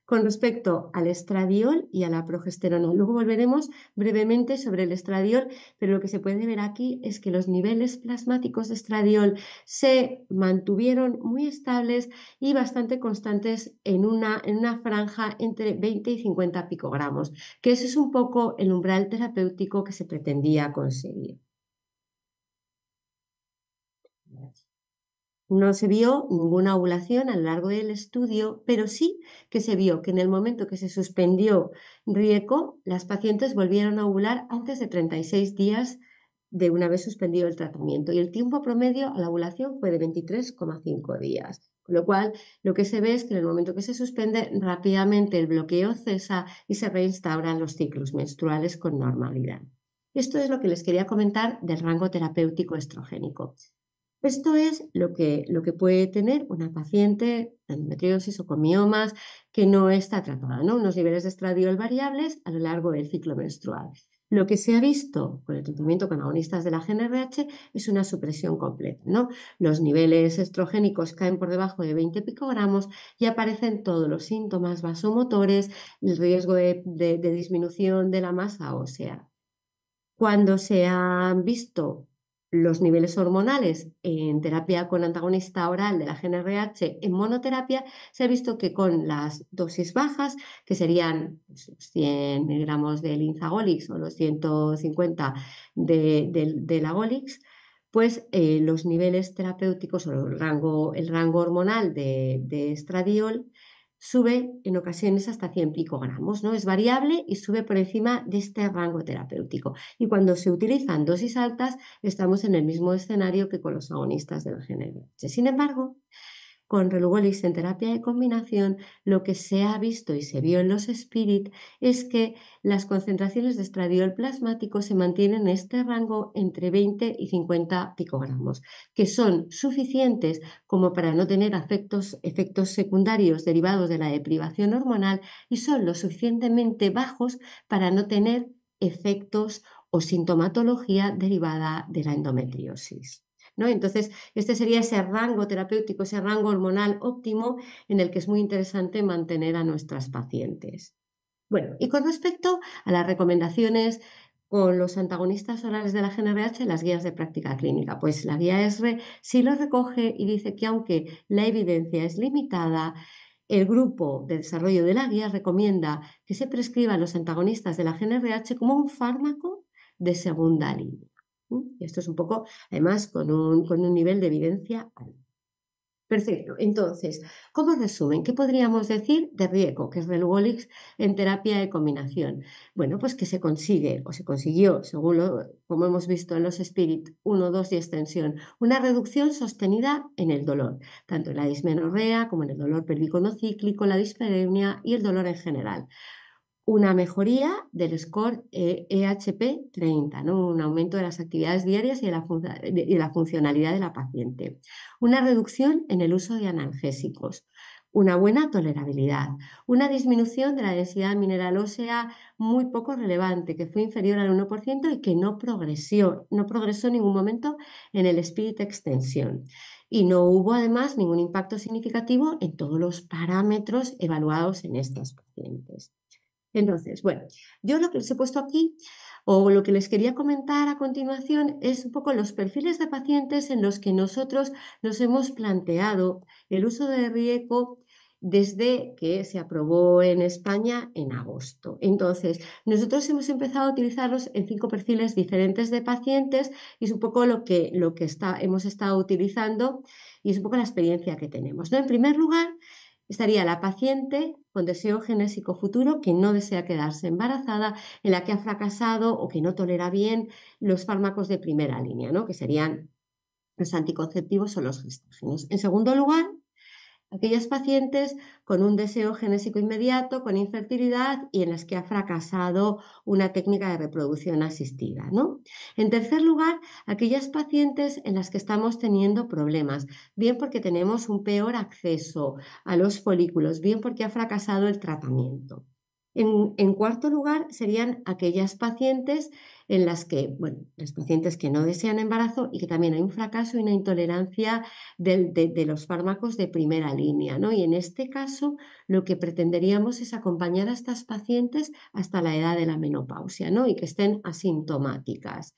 Con respecto al estradiol y a la progesterona, luego volveremos brevemente sobre el estradiol, pero lo que se puede ver aquí es que los niveles plasmáticos de estradiol se mantuvieron muy estables y bastante constantes en una franja entre 20 y 50 picogramos, que ese es un poco el umbral terapéutico que se pretendía conseguir. No se vio ninguna ovulación a lo largo del estudio, pero sí que se vio que en el momento que se suspendió Rieco, las pacientes volvieron a ovular antes de 36 días de una vez suspendido el tratamiento y el tiempo promedio a la ovulación fue de 23,5 días. Con lo cual, lo que se ve es que en el momento que se suspende, rápidamente el bloqueo cesa y se reinstauran los ciclos menstruales con normalidad. Esto es lo que les quería comentar del rango terapéutico estrogénico. Esto es lo que puede tener una paciente de endometriosis o con miomas que no está tratada, ¿no? Unos niveles de estradiol variables a lo largo del ciclo menstrual. Lo que se ha visto con el tratamiento con agonistas de la GnRH es una supresión completa, ¿no? Los niveles estrogénicos caen por debajo de 20 picogramos y aparecen todos los síntomas vasomotores, el riesgo de disminución de la masa ósea. Cuando se han visto los niveles hormonales en terapia con antagonista oral de la GnRH en monoterapia, se ha visto que con las dosis bajas, que serían los 100 miligramos de Linzagolix o los 150 de la Golix, pues los niveles terapéuticos o el rango hormonal de estradiol sube en ocasiones hasta 100 picogramos, ¿no? Es variable y sube por encima de este rango terapéutico. Y cuando se utilizan dosis altas, estamos en el mismo escenario que con los agonistas del GnRH. Sin embargo, con Relugolix en terapia de combinación, lo que se ha visto y se vio en los Spirit es que las concentraciones de estradiol plasmático se mantienen en este rango entre 20 y 50 picogramos, que son suficientes como para no tener efectos secundarios derivados de la deprivación hormonal y son lo suficientemente bajos para no tener efectos o sintomatología derivada de la endometriosis, ¿no? Entonces, este sería ese rango terapéutico, ese rango hormonal óptimo en el que es muy interesante mantener a nuestras pacientes. Bueno, y con respecto a las recomendaciones con los antagonistas orales de la GnRH, las guías de práctica clínica, pues la guía ESRE sí lo recoge y dice que aunque la evidencia es limitada, el grupo de desarrollo de la guía recomienda que se prescriban los antagonistas de la GnRH como un fármaco de segunda línea. Y esto es un poco, además, con un nivel de evidencia alto. Perfecto. Entonces, como resumen, ¿qué podríamos decir de Rieco, que es Relugolix en terapia de combinación? Bueno, pues que se consigue o se consiguió, según como hemos visto en los Spirit 1, 2 y extensión, una reducción sostenida en el dolor, tanto en la dismenorrea como en el dolor pélvico no cíclico, la dispareunia y el dolor en general. Una mejoría del score EHP 30, ¿no? Un aumento de las actividades diarias y de la funcionalidad de la paciente. Una reducción en el uso de analgésicos. Una buena tolerabilidad. Una disminución de la densidad mineral ósea muy poco relevante, que fue inferior al 1% y que no progresó en ningún momento en el Spirit Extension. Y no hubo además ningún impacto significativo en todos los parámetros evaluados en estas pacientes. Entonces, bueno, yo lo que les he puesto aquí o lo que les quería comentar a continuación es un poco los perfiles de pacientes en los que nosotros nos hemos planteado el uso de Rieco desde que se aprobó en España en agosto. Entonces, nosotros hemos empezado a utilizarlos en 5 perfiles diferentes de pacientes y es un poco lo que hemos estado utilizando y es un poco la experiencia que tenemos, ¿no? En primer lugar, estaría la paciente con deseo genésico futuro que no desea quedarse embarazada, en la que ha fracasado o que no tolera bien los fármacos de primera línea, ¿no? Que serían los anticonceptivos o los gestágenos. En segundo lugar, aquellas pacientes con un deseo genésico inmediato, con infertilidad y en las que ha fracasado una técnica de reproducción asistida, ¿no? En tercer lugar, aquellas pacientes en las que estamos teniendo problemas, bien porque tenemos un peor acceso a los folículos, bien porque ha fracasado el tratamiento. En cuarto lugar, serían aquellas pacientes en las que, bueno, las pacientes que no desean embarazo y que también hay un fracaso y una intolerancia de los fármacos de primera línea, ¿no? Y en este caso, lo que pretenderíamos es acompañar a estas pacientes hasta la edad de la menopausia, ¿no? Y que estén asintomáticas.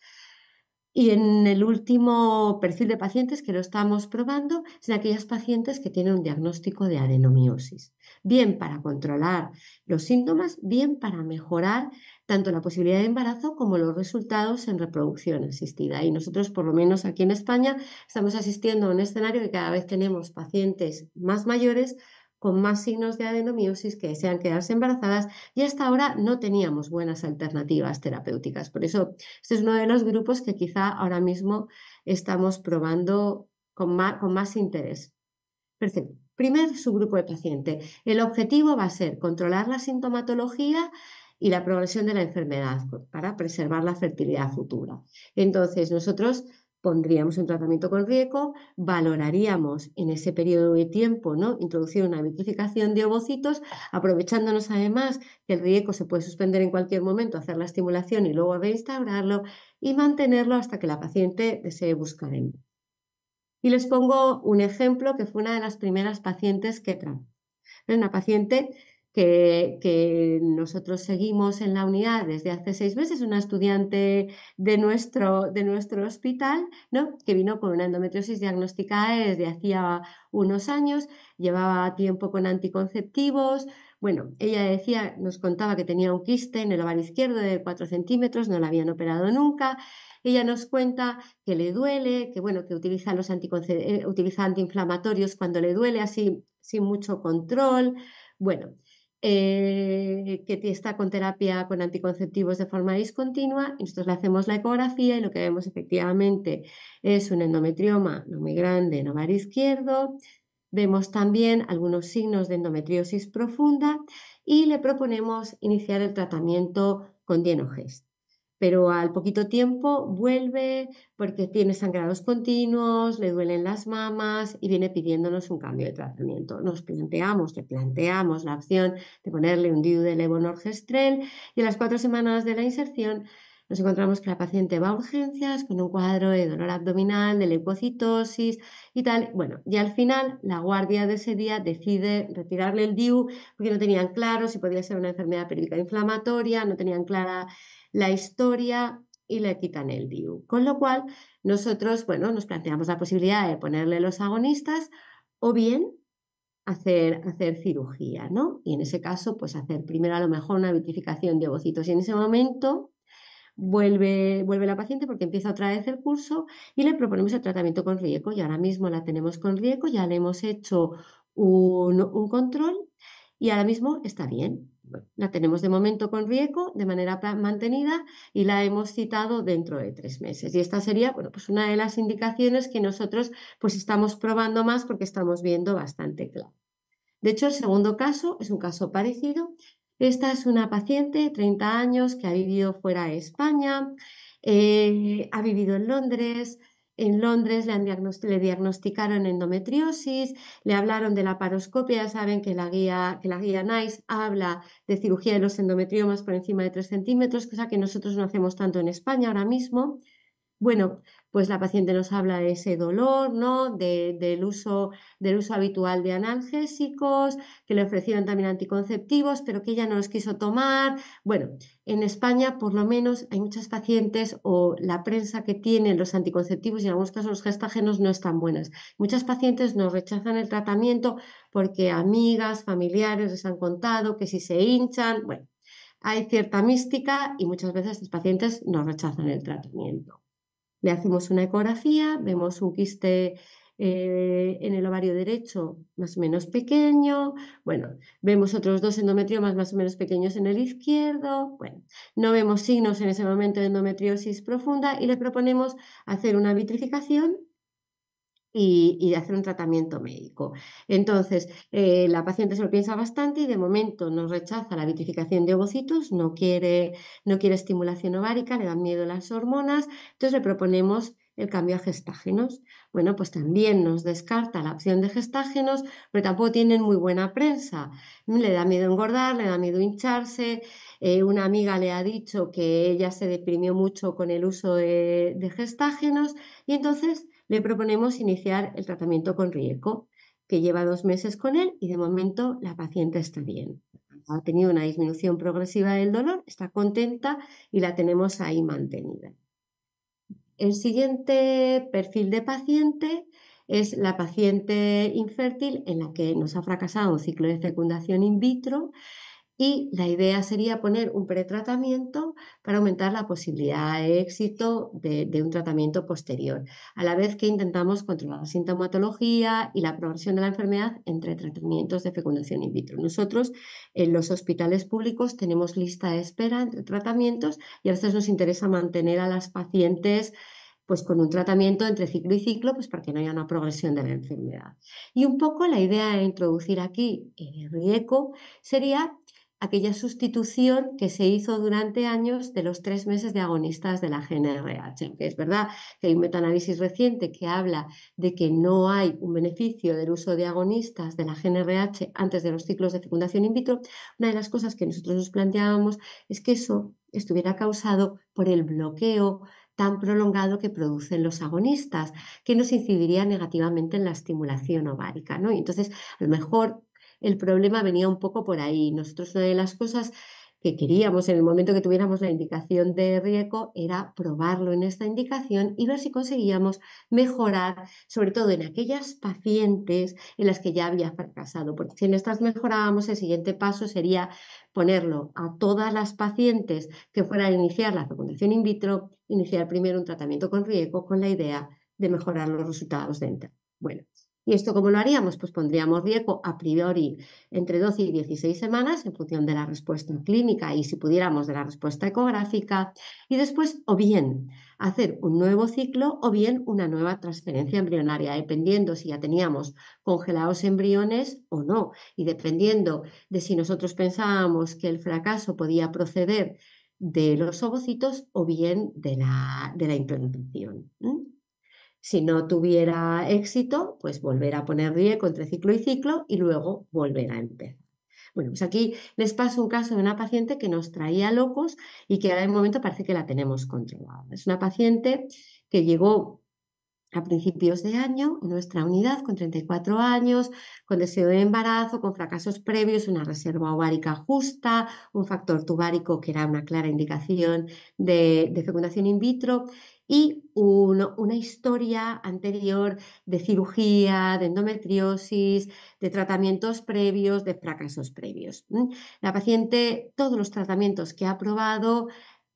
Y en el último perfil de pacientes que lo estamos probando es en aquellas pacientes que tienen un diagnóstico de adenomiosis, bien para controlar los síntomas, bien para mejorar tanto la posibilidad de embarazo como los resultados en reproducción asistida. Y nosotros, por lo menos aquí en España, estamos asistiendo a un escenario que cada vez tenemos pacientes más mayores con más signos de adenomiosis que desean quedarse embarazadas y hasta ahora no teníamos buenas alternativas terapéuticas. Por eso este es uno de los grupos que quizá ahora mismo estamos probando con más interés. Perfecto. Primer subgrupo de paciente. El objetivo va a ser controlar la sintomatología y la progresión de la enfermedad para preservar la fertilidad futura. Entonces, nosotros pondríamos un tratamiento con riesgo, valoraríamos en ese periodo de tiempo, ¿no?, introducir una vitrificación de ovocitos, aprovechándonos además que el riesgo se puede suspender en cualquier momento, hacer la estimulación y luego reinstaurarlo y mantenerlo hasta que la paciente desee buscar embarazo. Y les pongo un ejemplo que fue una de las primeras pacientes que traté. Es una paciente que nosotros seguimos en la unidad desde hace 6 meses, una estudiante de nuestro hospital, ¿no?, que vino con una endometriosis diagnosticada desde hacía unos años, llevaba tiempo con anticonceptivos. Bueno, ella nos contaba que tenía un quiste en el ovario izquierdo de 4 centímetros, no la habían operado nunca. Ella nos cuenta que le duele, que bueno, que utiliza antiinflamatorios cuando le duele, así sin mucho control. Bueno, que está con terapia con anticonceptivos de forma discontinua y nosotros le hacemos la ecografía y lo que vemos efectivamente es un endometrioma no muy grande en ovario izquierdo. Vemos también algunos signos de endometriosis profunda y le proponemos iniciar el tratamiento con Dienogest. Pero al poquito tiempo vuelve porque tiene sangrados continuos, le duelen las mamas y viene pidiéndonos un cambio de tratamiento. Le planteamos la opción de ponerle un DIU de levonorgestrel y a las 4 semanas de la inserción nos encontramos que la paciente va a urgencias con un cuadro de dolor abdominal, de leucocitosis y tal. Bueno, y al final la guardia de ese día decide retirarle el DIU porque no tenían claro si podía ser una enfermedad periódica inflamatoria, no tenían clara la historia y le quitan el DIU. Con lo cual, nosotros, bueno, nos planteamos la posibilidad de ponerle los agonistas o bien hacer cirugía, ¿no? Y en ese caso, pues hacer primero a lo mejor una vitrificación de ovocitos. Y en ese momento vuelve la paciente porque empieza otra vez el curso y le proponemos el tratamiento con Rieco. Y ahora mismo la tenemos con Rieco, ya le hemos hecho un control y ahora mismo está bien. Bueno, la tenemos de momento con Rieco de manera mantenida y la hemos citado dentro de 3 meses. Y esta sería, bueno, pues una de las indicaciones que nosotros pues estamos probando más porque estamos viendo bastante claro. De hecho, el segundo caso es un caso parecido. Esta es una paciente de 30 años que ha vivido fuera de España, ha vivido en Londres. En Londres le diagnosticaron endometriosis, le hablaron de la paroscopia. Ya saben que la guía NICE habla de cirugía de los endometriomas por encima de 3 centímetros, cosa que nosotros no hacemos tanto en España ahora mismo. Bueno, pues la paciente nos habla de ese dolor, ¿no?, del uso habitual de analgésicos, que le ofrecieron también anticonceptivos, pero que ella no los quiso tomar. Bueno, en España por lo menos hay muchas pacientes o la prensa que tienen los anticonceptivos y en algunos casos los gestágenos no están buenas. Muchas pacientes nos rechazan el tratamiento porque amigas, familiares les han contado que si se hinchan, bueno, hay cierta mística y muchas veces los pacientes nos rechazan el tratamiento. Le hacemos una ecografía, vemos un quiste en el ovario derecho más o menos pequeño, bueno, vemos otros 2 endometriomas más o menos pequeños en el izquierdo, bueno, no vemos signos en ese momento de endometriosis profunda y le proponemos hacer una vitrificación y hacer un tratamiento médico. Entonces, la paciente se lo piensa bastante y de momento nos rechaza la vitrificación de ovocitos, no quiere estimulación ovárica, le dan miedo las hormonas, entonces le proponemos el cambio a gestágenos. Bueno, pues también nos descarta la opción de gestágenos, pero tampoco tienen muy buena prensa. Le da miedo engordar, le da miedo hincharse. Una amiga le ha dicho que ella se deprimió mucho con el uso de gestágenos y entonces le proponemos iniciar el tratamiento con Rieco, que lleva 2 meses con él y de momento la paciente está bien. Ha tenido una disminución progresiva del dolor, está contenta y la tenemos ahí mantenida. El siguiente perfil de paciente es la paciente infértil en la que nos ha fracasado un ciclo de fecundación in vitro y la idea sería poner un pretratamiento para aumentar la posibilidad de éxito de un tratamiento posterior, a la vez que intentamos controlar la sintomatología y la progresión de la enfermedad entre tratamientos de fecundación in vitro. Nosotros en los hospitales públicos tenemos lista de espera entre tratamientos y a veces nos interesa mantener a las pacientes pues con un tratamiento entre ciclo y ciclo, pues para que no haya una progresión de la enfermedad. Y un poco la idea de introducir aquí Rieco sería aquella sustitución que se hizo durante años de los 3 meses de agonistas de la GnRH, que es verdad que hay un metaanálisis reciente que habla de que no hay un beneficio del uso de agonistas de la GnRH antes de los ciclos de fecundación in vitro. Una de las cosas que nosotros nos planteábamos es que eso estuviera causado por el bloqueo tan prolongado que producen los agonistas, que nos incidiría negativamente en la estimulación ovárica, ¿no? Y entonces, a lo mejor el problema venía un poco por ahí. Nosotros una de las cosas que queríamos en el momento que tuviéramos la indicación de Rieco era probarlo en esta indicación y ver si conseguíamos mejorar, sobre todo en aquellas pacientes en las que ya había fracasado, porque si en estas mejorábamos, el siguiente paso sería ponerlo a todas las pacientes que fueran a iniciar la fecundación in vitro, iniciar primero un tratamiento con Rieco con la idea de mejorar los resultados de ENTER. Bueno, ¿y esto cómo lo haríamos? Pues pondríamos Rieco a priori entre 12 y 16 semanas en función de la respuesta clínica y si pudiéramos de la respuesta ecográfica y después o bien hacer un nuevo ciclo o bien una nueva transferencia embrionaria, dependiendo si ya teníamos congelados embriones o no y dependiendo de si nosotros pensábamos que el fracaso podía proceder de los ovocitos o bien de la implantación. Si no tuviera éxito, pues volver a poner Rieco entre ciclo y ciclo y luego volver a empezar. Bueno, pues aquí les paso un caso de una paciente que nos traía locos y que ahora de momento parece que la tenemos controlada. Es una paciente que llegó a principios de año en nuestra unidad con 34 años, con deseo de embarazo, con fracasos previos, una reserva ovárica justa, un factor tubárico que era una clara indicación de fecundación in vitro y una historia anterior de cirugía, de endometriosis, de tratamientos previos, de fracasos previos. La paciente, todos los tratamientos que ha probado,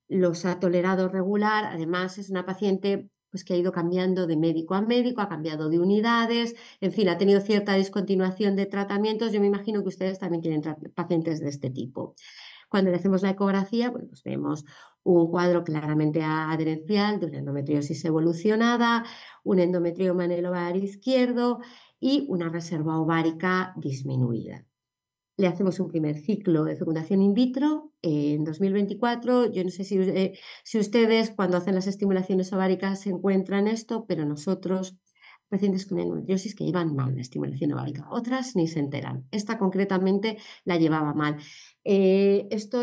los ha tolerado regular. Además, es una paciente pues, que ha ido cambiando de médico a médico, ha cambiado de unidades, en fin, ha tenido cierta discontinuación de tratamientos. Yo me imagino que ustedes también tienen pacientes de este tipo. Cuando le hacemos la ecografía, bueno, pues vemos un cuadro claramente adherencial de una endometriosis evolucionada, un endometrioma en el ovario izquierdo y una reserva ovárica disminuida. Le hacemos un primer ciclo de fecundación in vitro en 2024. Yo no sé si ustedes cuando hacen las estimulaciones ováricas se encuentran esto, pero nosotros, pacientes con endometriosis que llevan mal la estimulación ovárica, otras ni se enteran. Esta concretamente la llevaba mal. Esto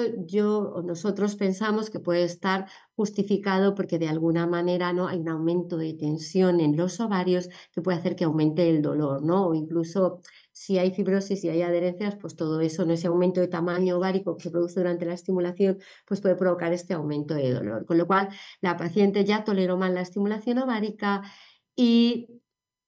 nosotros pensamos que puede estar justificado porque de alguna manera no hay un aumento de tensión en los ovarios que puede hacer que aumente el dolor, ¿no? O incluso si hay fibrosis y hay adherencias, pues todo eso, no ese aumento de tamaño ovárico que se produce durante la estimulación, pues puede provocar este aumento de dolor. Con lo cual, la paciente ya toleró mal la estimulación ovárica y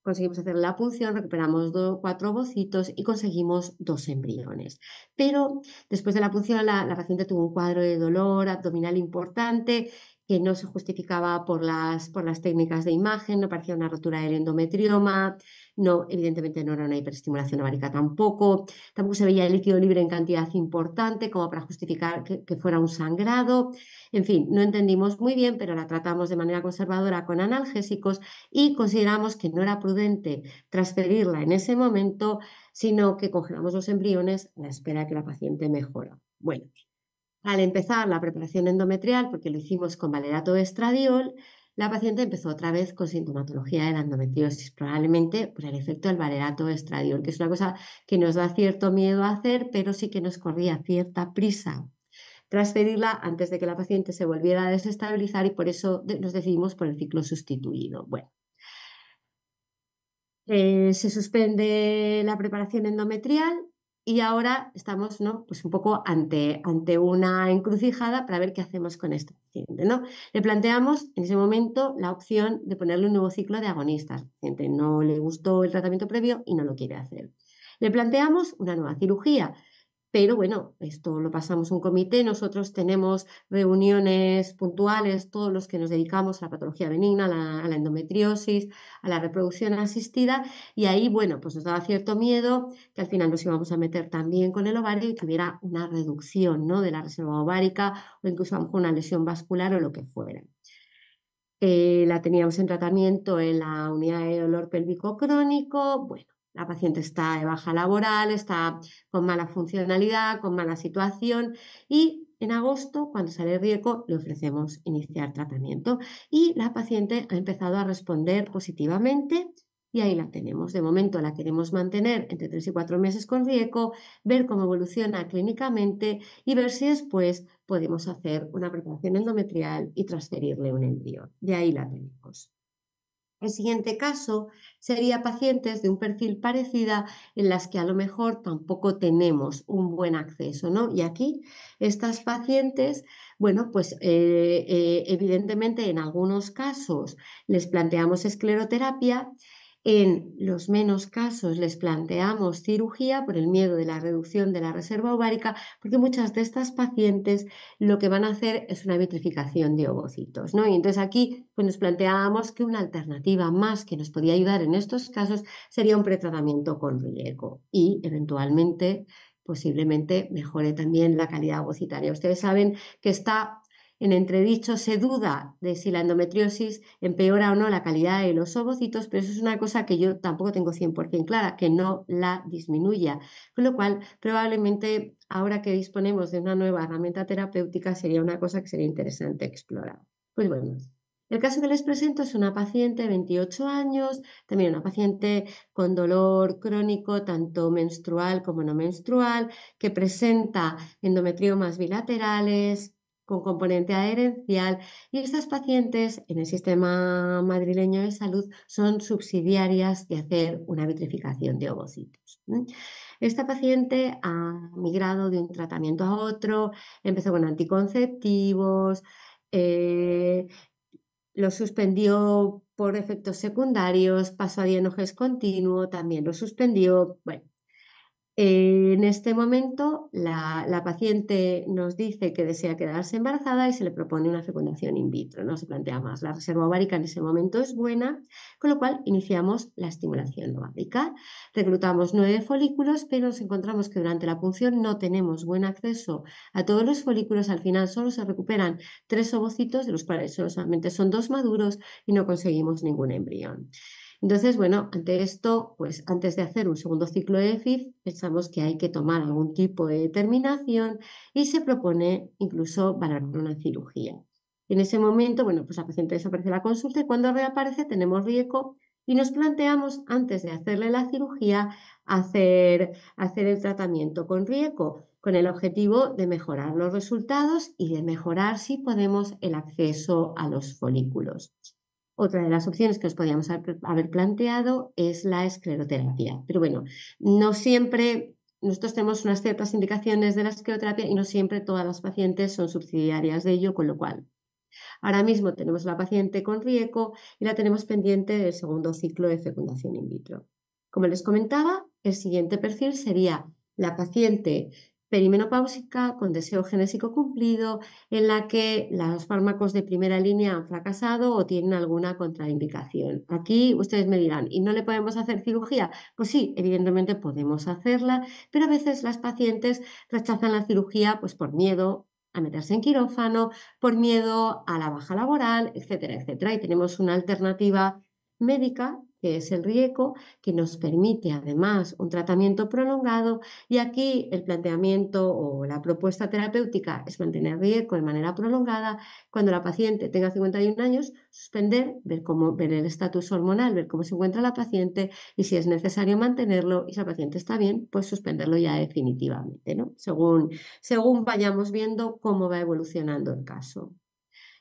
conseguimos hacer la punción, recuperamos 4 ovocitos y conseguimos 2 embriones. Pero después de la punción, la paciente tuvo un cuadro de dolor abdominal importante que no se justificaba por las técnicas de imagen, no parecía una rotura del endometrioma, no, evidentemente no era una hiperestimulación ovárica tampoco se veía el líquido libre en cantidad importante como para justificar que fuera un sangrado. En fin, no entendimos muy bien, pero la tratamos de manera conservadora con analgésicos y consideramos que no era prudente transferirla en ese momento, sino que congelamos los embriones a la espera de que la paciente mejora. Bueno, al empezar la preparación endometrial, porque lo hicimos con valerato de estradiol, la paciente empezó otra vez con sintomatología de la endometriosis, probablemente por el efecto del valerato de estradiol, que es una cosa que nos da cierto miedo a hacer, pero sí que nos corría cierta prisa transferirla antes de que la paciente se volviera a desestabilizar y por eso nos decidimos por el ciclo sustituido. Bueno, se suspende la preparación endometrial y ahora estamos, ¿no? Pues un poco ante una encrucijada para ver qué hacemos con esta paciente, ¿no? Le planteamos en ese momento la opción de ponerle un nuevo ciclo de agonistas. La paciente no le gustó el tratamiento previo y no lo quiere hacer. Le planteamos una nueva cirugía, pero bueno, esto lo pasamos a un comité. Nosotros tenemos reuniones puntuales, todos los que nos dedicamos a la patología benigna, a la endometriosis, a la reproducción asistida, y ahí, bueno, pues nos daba cierto miedo que al final nos íbamos a meter también con el ovario y que hubiera una reducción, ¿no?, de la reserva ovárica o incluso a lo mejor una lesión vascular o lo que fuera. La teníamos en tratamiento en la unidad de dolor pélvico crónico. Bueno, la paciente está de baja laboral, está con mala funcionalidad, con mala situación y en agosto, cuando sale el riesgo, le ofrecemos iniciar tratamiento y la paciente ha empezado a responder positivamente y ahí la tenemos. De momento la queremos mantener entre 3 y 4 meses con riesgo, ver cómo evoluciona clínicamente y ver si después podemos hacer una preparación endometrial y transferirle un embrión. De ahí la tenemos. El siguiente caso sería pacientes de un perfil parecida en las que a lo mejor tampoco tenemos un buen acceso, ¿no? Y aquí estas pacientes, bueno, pues evidentemente en algunos casos les planteamos escleroterapia. En los menos casos les planteamos cirugía por el miedo de la reducción de la reserva ovárica, porque muchas de estas pacientes lo que van a hacer es una vitrificación de ovocitos, ¿no? Y entonces aquí pues nos planteábamos que una alternativa más que nos podía ayudar en estos casos sería un pretratamiento con riego y eventualmente posiblemente mejore también la calidad ovocitaria. Ustedes saben que está en entredicho, se duda de si la endometriosis empeora o no la calidad de los ovocitos, pero eso es una cosa que yo tampoco tengo 100% clara, que no la disminuya. Con lo cual, probablemente ahora que disponemos de una nueva herramienta terapéutica, sería una cosa que sería interesante explorar. Pues bueno, el caso que les presento es una paciente de 28 años, también una paciente con dolor crónico, tanto menstrual como no menstrual, que presenta endometriomas bilaterales, con componente adherencial, y estas pacientes en el sistema madrileño de salud son subsidiarias de hacer una vitrificación de ovocitos. Esta paciente ha migrado de un tratamiento a otro, empezó con anticonceptivos, lo suspendió por efectos secundarios, pasó a dienoges continuo, también lo suspendió. Bueno, en este momento, la paciente nos dice que desea quedarse embarazada y se le propone una fecundación in vitro, no se plantea más. La reserva ovárica en ese momento es buena, con lo cual iniciamos la estimulación ovárica. Reclutamos 9 folículos, pero nos encontramos que durante la punción no tenemos buen acceso a todos los folículos. Al final solo se recuperan 3 ovocitos, de los cuales solamente son 2 maduros y no conseguimos ningún embrión. Entonces, bueno, ante esto, pues antes de hacer un segundo ciclo de FIV, pensamos que hay que tomar algún tipo de determinación y se propone incluso valorar una cirugía. En ese momento, bueno, pues la paciente desaparece de la consulta y cuando reaparece tenemos riesgo y nos planteamos, antes de hacerle la cirugía, hacer el tratamiento con riesgo, con el objetivo de mejorar los resultados y de mejorar, si podemos, el acceso a los folículos. Otra de las opciones que nos podíamos haber planteado es la escleroterapia. Pero bueno, no siempre, nosotros tenemos unas ciertas indicaciones de la escleroterapia y no siempre todas las pacientes son subsidiarias de ello, con lo cual ahora mismo tenemos la paciente con riesgo y la tenemos pendiente del segundo ciclo de fecundación in vitro. Como les comentaba, el siguiente perfil sería la paciente perimenopáusica con deseo genésico cumplido, en la que los fármacos de primera línea han fracasado o tienen alguna contraindicación. Aquí ustedes me dirán, ¿y no le podemos hacer cirugía? Pues sí, evidentemente podemos hacerla, pero a veces las pacientes rechazan la cirugía pues por miedo a meterse en quirófano, por miedo a la baja laboral, etcétera, etcétera. Y tenemos una alternativa médica, que es el RIECO, que nos permite además un tratamiento prolongado, y aquí el planteamiento o la propuesta terapéutica es mantener RIECO de manera prolongada. Cuando la paciente tenga 51 años, suspender, ver el estatus hormonal, ver cómo se encuentra la paciente y si es necesario mantenerlo, y si la paciente está bien, pues suspenderlo ya definitivamente, ¿no? Según vayamos viendo cómo va evolucionando el caso.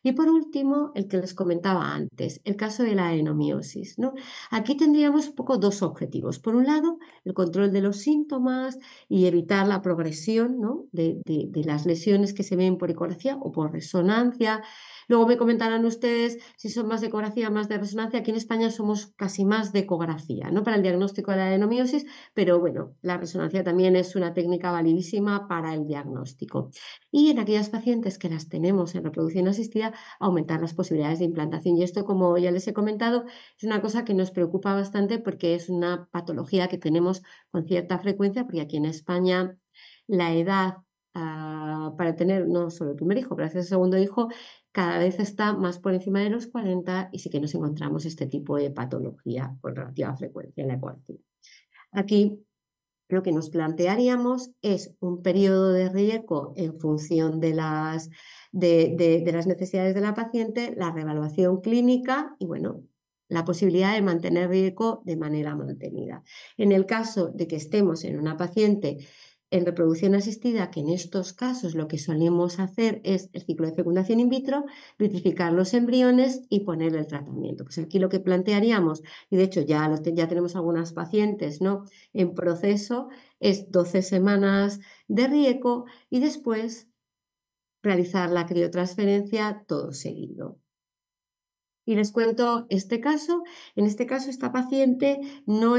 Y por último, el que les comentaba antes, el caso de la adenomiosis, ¿no? Aquí tendríamos un poco dos objetivos. Por un lado, el control de los síntomas y evitar la progresión, ¿no? de las lesiones que se ven por ecografía o por resonancia. Luego me comentarán ustedes si son más de ecografía o más de resonancia. Aquí en España somos casi más de ecografía, ¿no? Para el diagnóstico de la adenomiosis, pero bueno, la resonancia también es una técnica validísima para el diagnóstico. Y en aquellas pacientes que las tenemos en reproducción asistida, aumentar las posibilidades de implantación. Y esto, como ya les he comentado, es una cosa que nos preocupa bastante porque es una patología que tenemos con cierta frecuencia, porque aquí en España la edad para tener no solo el primer hijo, pero el segundo hijo, cada vez está más por encima de los 40, y sí que nos encontramos este tipo de patología con relativa frecuencia en la ecografía. Aquí lo que nos plantearíamos es un periodo de riesgo en función de las necesidades de la paciente, la reevaluación clínica y, bueno, la posibilidad de mantener riesgo de manera mantenida. En el caso de que estemos en una paciente en reproducción asistida, que en estos casos lo que solemos hacer es el ciclo de fecundación in vitro, vitrificar los embriones y poner el tratamiento. Pues aquí lo que plantearíamos, y de hecho ya tenemos algunas pacientes, ¿no?, en proceso, es 12 semanas de RIECO y después realizar la criotransferencia todo seguido. Y les cuento este caso. En este caso, esta paciente no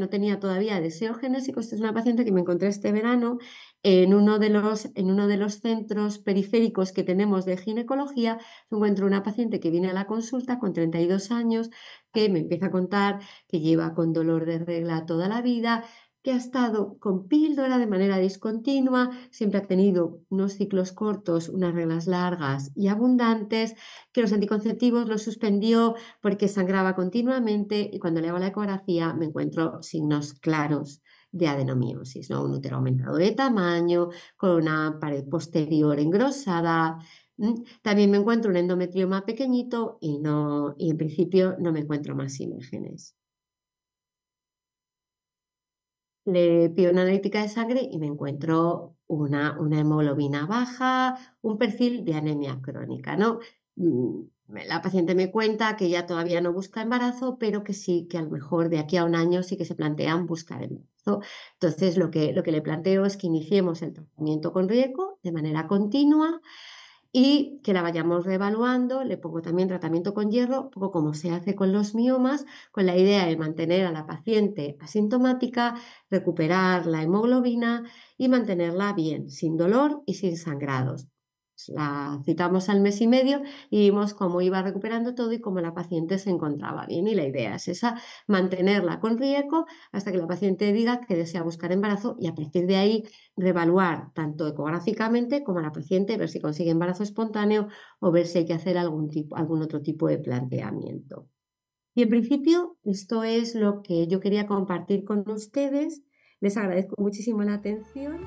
tenía todavía deseo genésico. Esta es una paciente que me encontré este verano en uno de los centros periféricos que tenemos de ginecología. Encuentro una paciente que viene a la consulta con 32 años, que me empieza a contar que lleva con dolor de regla toda la vida, que ha estado con píldora de manera discontinua, siempre ha tenido unos ciclos cortos, unas reglas largas y abundantes, que los anticonceptivos los suspendió porque sangraba continuamente, y cuando le hago la ecografía me encuentro signos claros de adenomiosis, ¿no? Un útero aumentado de tamaño, con una pared posterior engrosada. También me encuentro un endometrioma pequeñito y en principio no me encuentro más imágenes. Le pido una analítica de sangre y me encuentro una hemoglobina baja, un perfil de anemia crónica, ¿no? La paciente me cuenta que ella todavía no busca embarazo, pero que sí, que a lo mejor de aquí a un año sí que se plantean buscar embarazo. Entonces, lo que le planteo es que iniciemos el tratamiento con riesgo de manera continua y que la vayamos reevaluando. Le pongo también tratamiento con hierro, un poco como se hace con los miomas, con la idea de mantener a la paciente asintomática, recuperar la hemoglobina y mantenerla bien, sin dolor y sin sangrados. La citamos al mes y medio y vimos cómo iba recuperando todo y cómo la paciente se encontraba bien. Y la idea es esa, mantenerla con riesgo hasta que la paciente diga que desea buscar embarazo, y a partir de ahí reevaluar tanto ecográficamente como a la paciente, ver si consigue embarazo espontáneo o ver si hay que hacer algún otro tipo de planteamiento. Y en principio esto es lo que yo quería compartir con ustedes. Les agradezco muchísimo la atención.